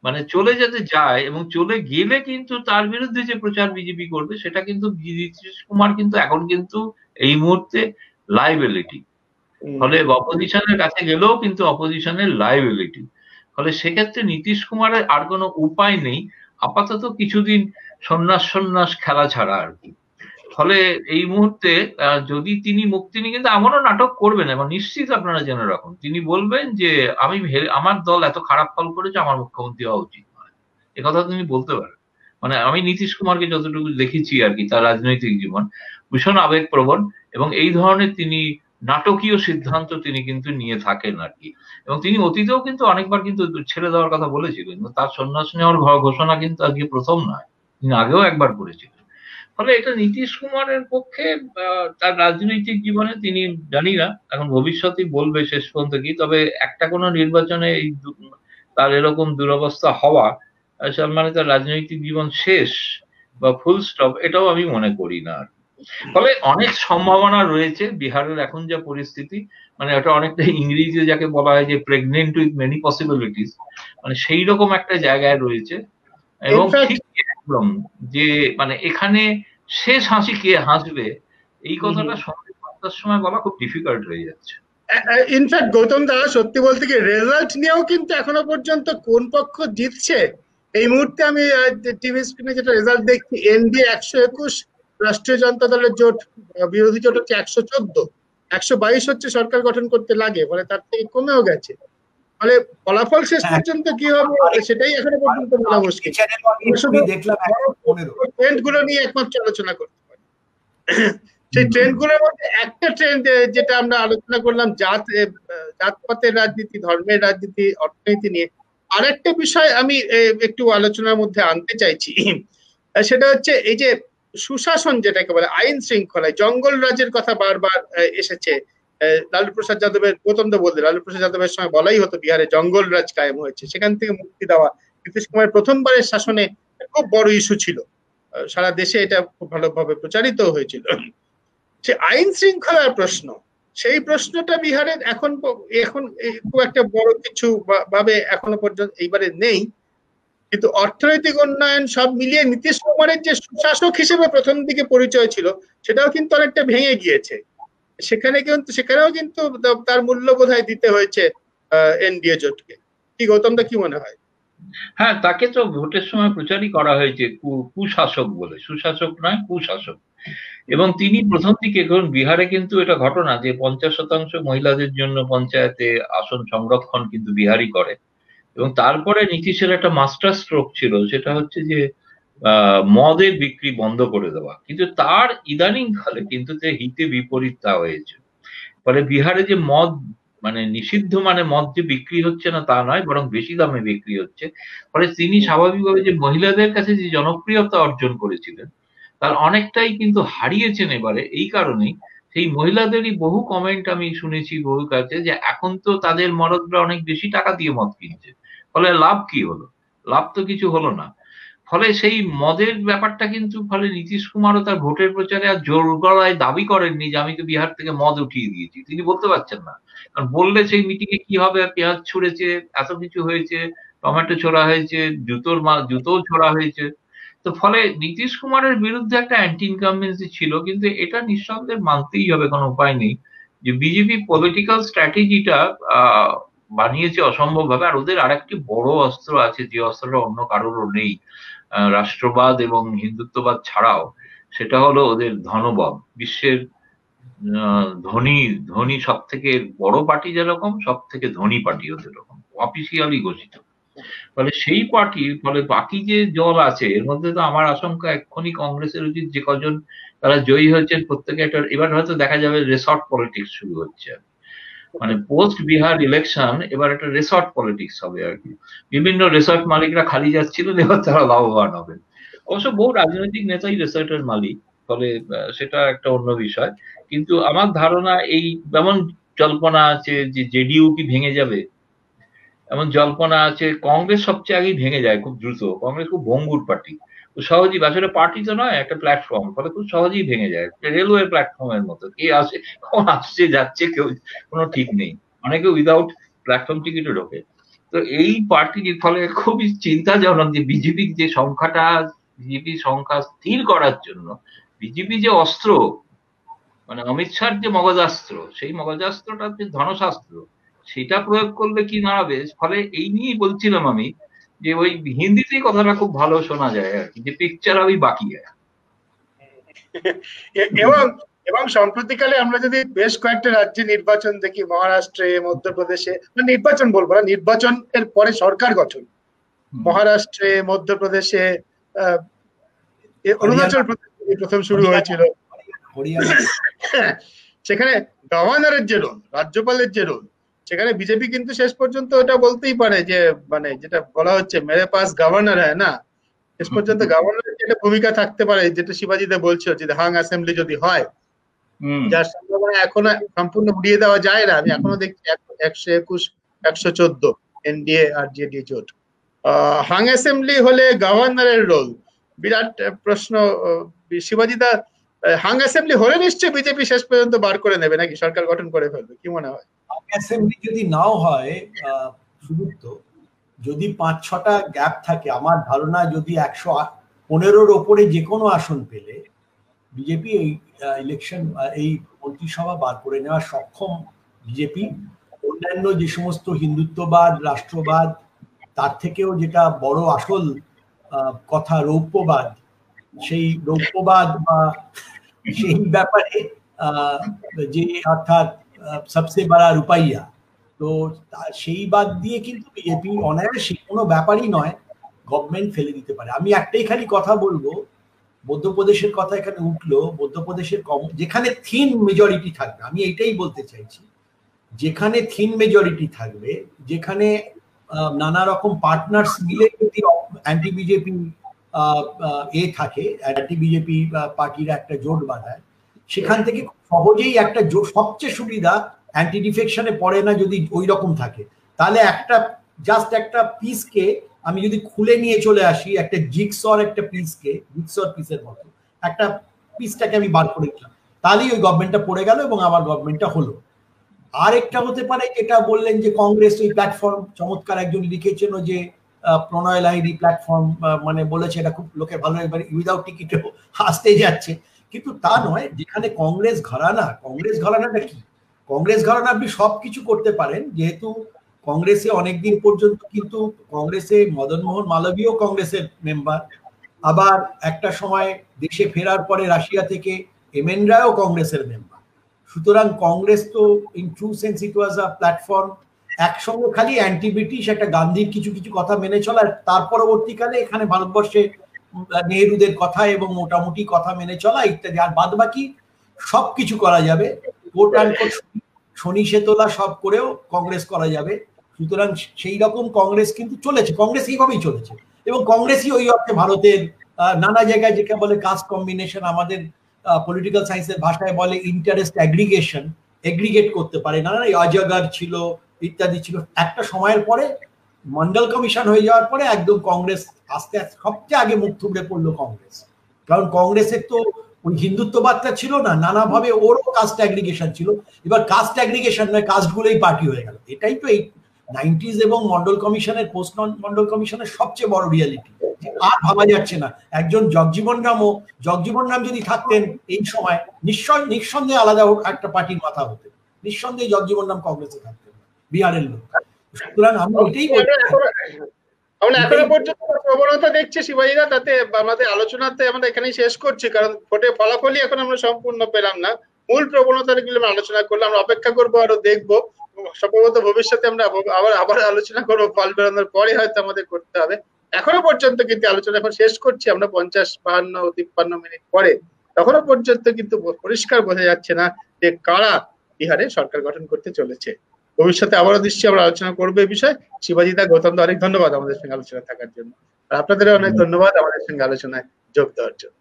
মানে চলে যেতে যায়, এবং চলে গেলে কিন্তু তার বিরুদ্ধে যে প্রচার বিজেপি করবে সেটা কিন্তু নীতিশ কুমার কিন্তু এখন কিন্তু এই মুহূর্তে লাইবিলিটি। ফলে অপোজিশনের কাছে গেলেও কিন্তু অপোজিশনের লাইবিলিটি। ফলে সেক্ষেত্রে নীতিশ কুমারের আর কোনো উপায় নেই আপাতত কিছুদিন সন্ন্যাস খেলা ছাড়া আর কি। ফলে এই মুহূর্তে যদি তিনি কিন্তু এমনও নাটক করবেন, এবং নিশ্চিত আপনারা জেনে রাখুন, তিনি বলবেন যে আমার দল এত খারাপ ফল করেছে, আমার মুখ্যমন্ত্রী হওয়া উচিত নয়, একথা তিনি বলতে পারেন। মানে আমি নীতিশ কুমারকে যতটুকু দেখেছি আর কি, তার রাজনৈতিক জীবন ভীষণ আবেগপ্রবণ, এবং এই ধরনের তিনি নাটকীয় সিদ্ধান্ত তিনি কিন্তু নিয়ে থাকেন আর কি। এবং তিনি অতীতেও কিন্তু অনেকবার কিন্তু ছেড়ে দেওয়ার কথা বলেছিলেন, তার সন্ন্যাস নেওয়ার ঘোষণা কিন্তু আজকে প্রথম নয়, তিনি আগেও একবার করেছিলেন। ফলে এটা নীতিশ কুমারের পক্ষে তার রাজনৈতিক জীবনে, তিনি জানি না এখন ভবিষ্যতেই বলবে শেষ পর্যন্ত কি, তবে একটা কোনো নির্বাচনে এই তার এরকম দুরবস্থা হওয়া মানে তার রাজনৈতিক জীবন শেষ বা ফুল স্টপ, এটাও আমি মনে করি না। ফলে অনেক সম্ভাবনা রয়েছে বিহারের এখন যা পরিস্থিতি, মানে ওটা অনেকটা ইংরেজিতে যাকে বলা হয় যে প্রেগনেন্ট উইথ মেনি পসিবিলিটিস, মানে সেই রকম একটা জায়গায় রয়েছে। এবং ঠিক একদম যে মানে এখানে শেষ হাসি কে হাসবে এই কথাটা সন্ধ্যে 5টার সময় বলা খুব ডিফিকাল্ট হয়ে যাচ্ছে। ইনফ্যাক্ট গৌতম দা, সত্যি বলতে কি রেজাল্ট নিয়েও কিন্তু এখনো পর্যন্ত কোন পক্ষ জিতছে এই মুহূর্তে আমি টিভি স্ক্রিনে যেটা রেজাল্ট দেখছি, এনডিএ 121, রাষ্ট্রীয় জনতা দলের জোট, বিরোধী জোট হচ্ছে 114, 122 হচ্ছে সরকার গঠন করতে লাগে, ফলে তার থেকে কমেও গেছে। ফলে ফলাফল শেষ পর্যন্ত কি হবে সেটাই এখনো পর্যন্ত বলা মুশকিল। ট্রেন্ড গুলো নিয়ে একমাত্র আলোচনা করতে পারি। সেই ট্রেন্ড গুলোর মধ্যে একটা ট্রেন্ড যেটা আমরা আলোচনা করলাম, জাতপাতের রাজনীতি, ধর্মের রাজনীতি, অর্থনীতি নিয়ে, আরেকটা বিষয় আমি একটু আলোচনার মধ্যে আনতে চাইছি, সেটা হচ্ছে এই যে সুশাসন যেটাকে বলে, আইন শৃঙ্খলায় জঙ্গল রাজের কথা বারবার এসেছে। লালু প্রসাদ যাদবের, গৌতম দা বলতে, লালু প্রসাদ যাদবের সময় বলাই হতো বিহারে জঙ্গল রাজ কায়েম হয়েছে, সেখান থেকে মুক্তি দেওয়া নীতিশ কুমারের প্রথমবারের শাসনে খুব বড় ইস্যু ছিল, সারা দেশে এটা খুব ভালোভাবে প্রচারিত হয়েছিল। সে আইন শৃঙ্খলার প্রশ্ন, সেই প্রশ্নটা বিহারের এখন খুব একটা বড় কিছু ভাবে এখনো পর্যন্ত এইবারে নেই, কিন্তু অর্থনৈতিক উন্নয়ন সব মিলিয়ে নীতিশ কুমারের যে সুশাসক হিসেবে প্রথম দিকে পরিচয় ছিল সেটাও কিন্তু অনেকটা ভেঙে গিয়েছে। সেখানেও কিন্তু তার মূল্য বোধহয় দিতে হয়েছে এনডিএ জোটকে। কি গৌতম দা, কি মনে হয়? হ্যাঁ, তাকে তো ভোটের সময় প্রচারই করা হয়েছে কুশাসক বলে, সুশাসক নয়, কুশাসক। এবং তিনি প্রথম দিকে, কারণ বিহারে কিন্তু এটা ঘটনা যে 50% মহিলাদের জন্য পঞ্চায়েতে আসন সংরক্ষণ কিন্তু বিহারই করে। এবং তারপরে নীতিশের একটা মাস্টার স্ট্রোক ছিল, সেটা হচ্ছে যে মদের বিক্রি বন্ধ করে দেওয়া, কিন্তু তার ইদানিং কালে কিন্তু হিতে বিপরীত তা হয়েছে। ফলে বিহারে যে মদ, মানে নিষিদ্ধ মানে মদ যে বিক্রি হচ্ছে না তা নয়, বরং বেশি দামে বিক্রি হচ্ছে। ফলে তিনি স্বাভাবিকভাবে যে মহিলাদের কাছে যে জনপ্রিয়তা অর্জন করেছিলেন তার অনেকটাই কিন্তু হারিয়েছেন এবারে। এই কারণেই সেই মহিলাদেরই বহু কমেন্ট আমি শুনেছি বহু কাছে যে এখন তো তাদের মরদরা অনেক বেশি টাকা দিয়ে মদ কিনছে, ফলে লাভ কি হলো? লাভ তো কিছু হলো না। ফলে সেই মদের ব্যাপারটা কিন্তু, ফলে নীতিশ কুমারও তার ভোটের প্রচারে আর জোর গলায় দাবি করেননি যে আমি তো বিহার থেকে মদ উঠিয়ে দিয়েছি, তিনি বলতে পারছেন না। কারণ বললে সেই মিটিং এ কি হবে, পেঁয়াজ ছুঁড়েছে, এত কিছু হয়েছে, টমেটো ছোড়া হয়েছে, জুতোও ছোড়া হয়েছে। তো ফলে নীতিশ কুমারের বিরুদ্ধে একটা অ্যান্টি ইনকামবেন্সি ছিল, কিন্তু এটা নিঃসন্দেহে মানতেই হবে, কোনো উপায় নেই যে বিজেপি পলিটিক্যাল স্ট্র্যাটেজিটা বানিয়েছে অসম্ভব ভাবে। আর ওদের আরেকটি বড় অস্ত্র আছে, যে অস্ত্রটা অন্য কারোরও নেই রাষ্ট্রবাদ এবং হিন্দুত্ববাদ ছাড়াও, সেটা হলো ওদের ধনবল। বিশ্বের ধনী সব থেকে বড় পার্টি যেরকম, সব থেকে ধনী পার্টি ওদের রকম অফিসিয়ালি ঘোষিত। ফলে সেই পার্টি, ফলে বাকি যে দল আছে এর মধ্যে তো আমার আশঙ্কা এক্ষুনি কংগ্রেসের উচিত যে কজন তারা জয়ী হয়েছে প্রত্যেকে একটা, এবার হয়তো দেখা যাবে রেসর্ট পলিটিক্স শুরু হচ্ছে, মানে পোস্ট বিহার ইলেকশন এবার একটা রেসর্ট পলিটিক্স হবে আর কি। বিভিন্ন রেসর্ট মালিকরা খালি যাচ্ছিলেন, এবার তারা লাভবান হবেন। অবশ্য বহু রাজনৈতিক নেতাই রেসর্টের মালিক, ফলে সেটা একটা অন্য বিষয়। কিন্তু আমার ধারণা এই যেমন জল্পনা আছে যে জেডিইউ কি ভেঙে যাবে, এমন জল্পনা আছে কংগ্রেস সবচেয়ে আগেই ভেঙে যায় খুব দ্রুত। কংগ্রেস খুব ভঙ্গুর পার্টি, খুব সহজেই, আসলে পার্টি তো নয়, একটা প্ল্যাটফর্ম, ফলে খুব সহজেই ভেঙে যায়, রেলওয়ে প্ল্যাটফর্মের মতো, কে আসে কখন আসছে যাচ্ছে কেউ কোনো ঠিক নেই, অনেকে উইদাউট প্ল্যাটফর্ম টিকিটও ঢোকে। তো এই পার্টির ফলে খুবই চিন্তাজনক যে বিজেপির যে বিজেপির সংখ্যা স্থির করার জন্য বিজেপি যে অস্ত্র, মানে অমিত শাহর যে মগজাস্ত্র, সেই মগজাস্ত্রটা যে ধনশাস্ত্র, সেটা প্রয়োগ করলে কি দাঁড়াবে। ফলে এই নিয়েই বলছিলাম আমি যে ওই হিন্দিতেই কথাটা খুব ভালো শোনা যায় আর কি, যে পিকচার আমি বাকি যায়। এবং সম্প্রতিকালে আমরা যদি বেশ কয়েকটা রাজ্যে নির্বাচন দেখি, মহারাষ্ট্রে, মধ্যপ্রদেশে, নির্বাচন বলবো না, নির্বাচনের পরে সরকার গঠন, মহারাষ্ট্রে, মধ্যপ্রদেশে, অরুণাচল প্রদেশে প্রথম শুরু হয়েছিল, সেখানে গভর্নরের যে রোল, রাজ্যপালের যে রোল, সেখানে বিজেপি কিন্তু শেষ পর্যন্ত ওটা বলতেই পারে যে মানে যেটা বলা হচ্ছে মেরে পাস গভর্নর হ্যাঁ না, শেষ পর্যন্ত গভর্নরের একটা ভূমিকা থাকতে পারে, যেটা শিবাজিতে বলছো যে হাং অ্যাসেম্বলি যদি হয়, যার সম্ভাবনা এখন সম্পূর্ণ উড়িয়ে দেওয়া যায় না। আমি এখনো দেখছি 121, 114 এনডিএ আর জেডি জোট। হাং অ্যাসেম্বলি হলে গভর্নরের রোল বিরাট প্রশ্ন। শিবাজিদা, হাং অ্যাসেম্বলি হলে নিশ্চয়ই বিজেপি শেষ পর্যন্ত বার করে নেবে নাকি সরকার গঠন করে ফেলবে, কি মনে হয়? অ্যাসেম্বলি যদি নাও হয় সুদীপ্ত, যদি 5-6টা গ্যাপ থাকে, আমার ধারণা যদি 115-র ওপরে যে কোনো আসন পেলে বিজেপি এই ইলেকশন, এই মন্ত্রিসভা বার করে নেওয়া সক্ষম। বিজেপি অন্যান্য যে সমস্ত হিন্দুত্ববাদ, রাষ্ট্রবাদ, তার থেকেও যেটা বড় আসল কথা রৌপ্যবাদ, সেই রৌপ্যবাদ বা সেই ব্যাপারে যে অর্থাৎ সবসে বড় রুপাইয়া, তো সেই বাদ দিয়ে কিন্তু বিজেপি অনায়াসে কোনো ব্যাপারই নয় গভর্নমেন্ট ফেলে দিতে পারে। আমি একটাই খালি কথা বলবো, মধ্যপ্রদেশের কথা এখানে উঠলো, মধ্যপ্রদেশের যেখানে থিন মেজরিটি থাকবে, আমি এইটাই বলতে চাইছি, যেখানে থিন মেজরিটি থাকবে, যেখানে নানা রকম পার্টনার্স মিলে যদি অ্যান্টি বিজেপি থাকে, অ্যান্টি বিজেপি পার্টির একটা জোট বাঁধায়, সেখান থেকে সহজেই একটা সবচেয়ে সুবিধা অ্যান্টি ডিফেকশনে পড়ে না যদি ওই রকম থাকে, তাহলে একটা জাস্ট একটা পিসকে আমি যদি খুলে নিয়ে চলে আসি, একটা জিগসর একটা পিসকে, জিগসর পিসের মতো একটা পিসটাকে আমি বার করে দিলাম, তাহলেই ওই গভর্নমেন্টটা পড়ে গেল এবং আমার গভর্নমেন্টটা হলো। আরেকটা হতে পারে যেটা বললেন যে কংগ্রেস ওই প্ল্যাটফর্ম, চমৎকার একজন লিখেছেন যে প্রণয় লাহিড়ী প্ল্যাটফর্ম, মানে বলেছে এটা খুব লোকে ভালো, এবার উইদাউট টিকিটেও আসতে যাচ্ছে, কিন্তু তা নয়। যেখানে কংগ্রেস ঘরানাটা কি, কংগ্রেস ঘরানা আপনি সবকিছু করতে পারেন, যেহেতু কংগ্রেসে অনেকদিন পর্যন্ত কিন্তু কংগ্রেসে মদন মোহন মালবীয় কংগ্রেসের মেম্বার, আবার একটা সময় দেশে ফেরার পরে রাশিয়া থেকে এমএন রায়ও কংগ্রেসের মেম্বার। সুতরাং কংগ্রেস তো in true sense it was a platform. একসঙ্গে খালি অ্যান্টি ব্রিটিশ একটা গান্ধীর কিছু কিছু কথা মেনে চলা, তার পরবর্তীকালে এখানে ভারতবর্ষে নেহরুদের কথা এবং মোটামুটি কথা মেনে চলা ইত্যাদি, আর বাদ বাকি সবকিছু করা যাবে। কোট অ্যান্ড কোট শনি সেতলা সব করেও কংগ্রেস করা যাবে। সুতরাং সেই রকম কংগ্রেস কিন্তু চলেছে, কংগ্রেস এইভাবেই চলেছে, এবং কংগ্রেসই ওই অর্থে ভারতের নানা জায়গায় যেটা বলে কাস্ট কম্বিনেশন, আমাদের পলিটিক্যাল সায়েন্সের ভাষায় বলে ইন্টারেস্ট অ্যাগ্রিগেশন, এগ্রিগেট করতে পারে, নানা অজগর ছিল ইত্যাদি ছিল। একটা সময়ের পরে মন্ডল কমিশন হয়ে যাওয়ার পরে একদম কংগ্রেস আস্তে আস্তে সবচেয়ে আগে মুখ থুবড়ে পড়লো কংগ্রেস, কারণ কংগ্রেসের তো ওই হিন্দুত্ববাদটা ছিল না, নানাভাবে ওরও কাস্ট অ্যাগ্রিগেশন ছিল। এবার কাস্ট অ্যাগ্রিগেশন নয়, কাস্টগুলোই পার্টি হয়ে গেল। এটাই তো এই 90s এবং মন্ডল কমিশনের, পোস্ট মন্ডল কমিশনের সবচেয়ে বড় রিয়ালিটি, আর ভাবা যাচ্ছে না। একজন জগজীবন রাম যদি থাকতেন এই সময়, নিঃসন্দেহে আলাদা একটা পার্টির মাথা হতেন, নিঃসন্দেহে জগজীবন রাম কংগ্রেসে থাকতেন, বিহারের লোক। সুতরাং আমি এটাই আমরা এখনো পর্যন্ত প্রবণতা দেখছি শিবাজীরা, তাতে আমাদের আলোচনাতে আমরা এখানেই শেষ করছি, কারণ ভোটের ফলাফলই এখন আমরা সম্পূর্ণ পেলাম না। মূল প্রবণতাগুলো আমরা আলোচনা করলাম, আমরা অপেক্ষা করবো, আরো দেখবো, সম্ভবত ভবিষ্যতে আমরা আবার আলোচনা করবো, ফল বেরোনোর পরে হয়তো আমাদের করতে হবে। এখনো পর্যন্ত কিন্তু আলোচনা এখন শেষ করছি আমরা 50, 52, 53 মিনিট পরে, তখনও পর্যন্ত কিন্তু পরিষ্কার বোঝা যাচ্ছে না যে কারা বিহারে সরকার গঠন করতে চলেছে। ভবিষ্যতে আবারও নিশ্চয়ই আমরা আলোচনা করবো এই বিষয়ে। শিবাজিদা, গৌতম দা, অনেক ধন্যবাদ আমাদের সঙ্গে আলোচনা থাকার জন্য, আর আপনাদেরও অনেক ধন্যবাদ আমাদের সঙ্গে আলোচনায় যোগ দেওয়ার জন্য।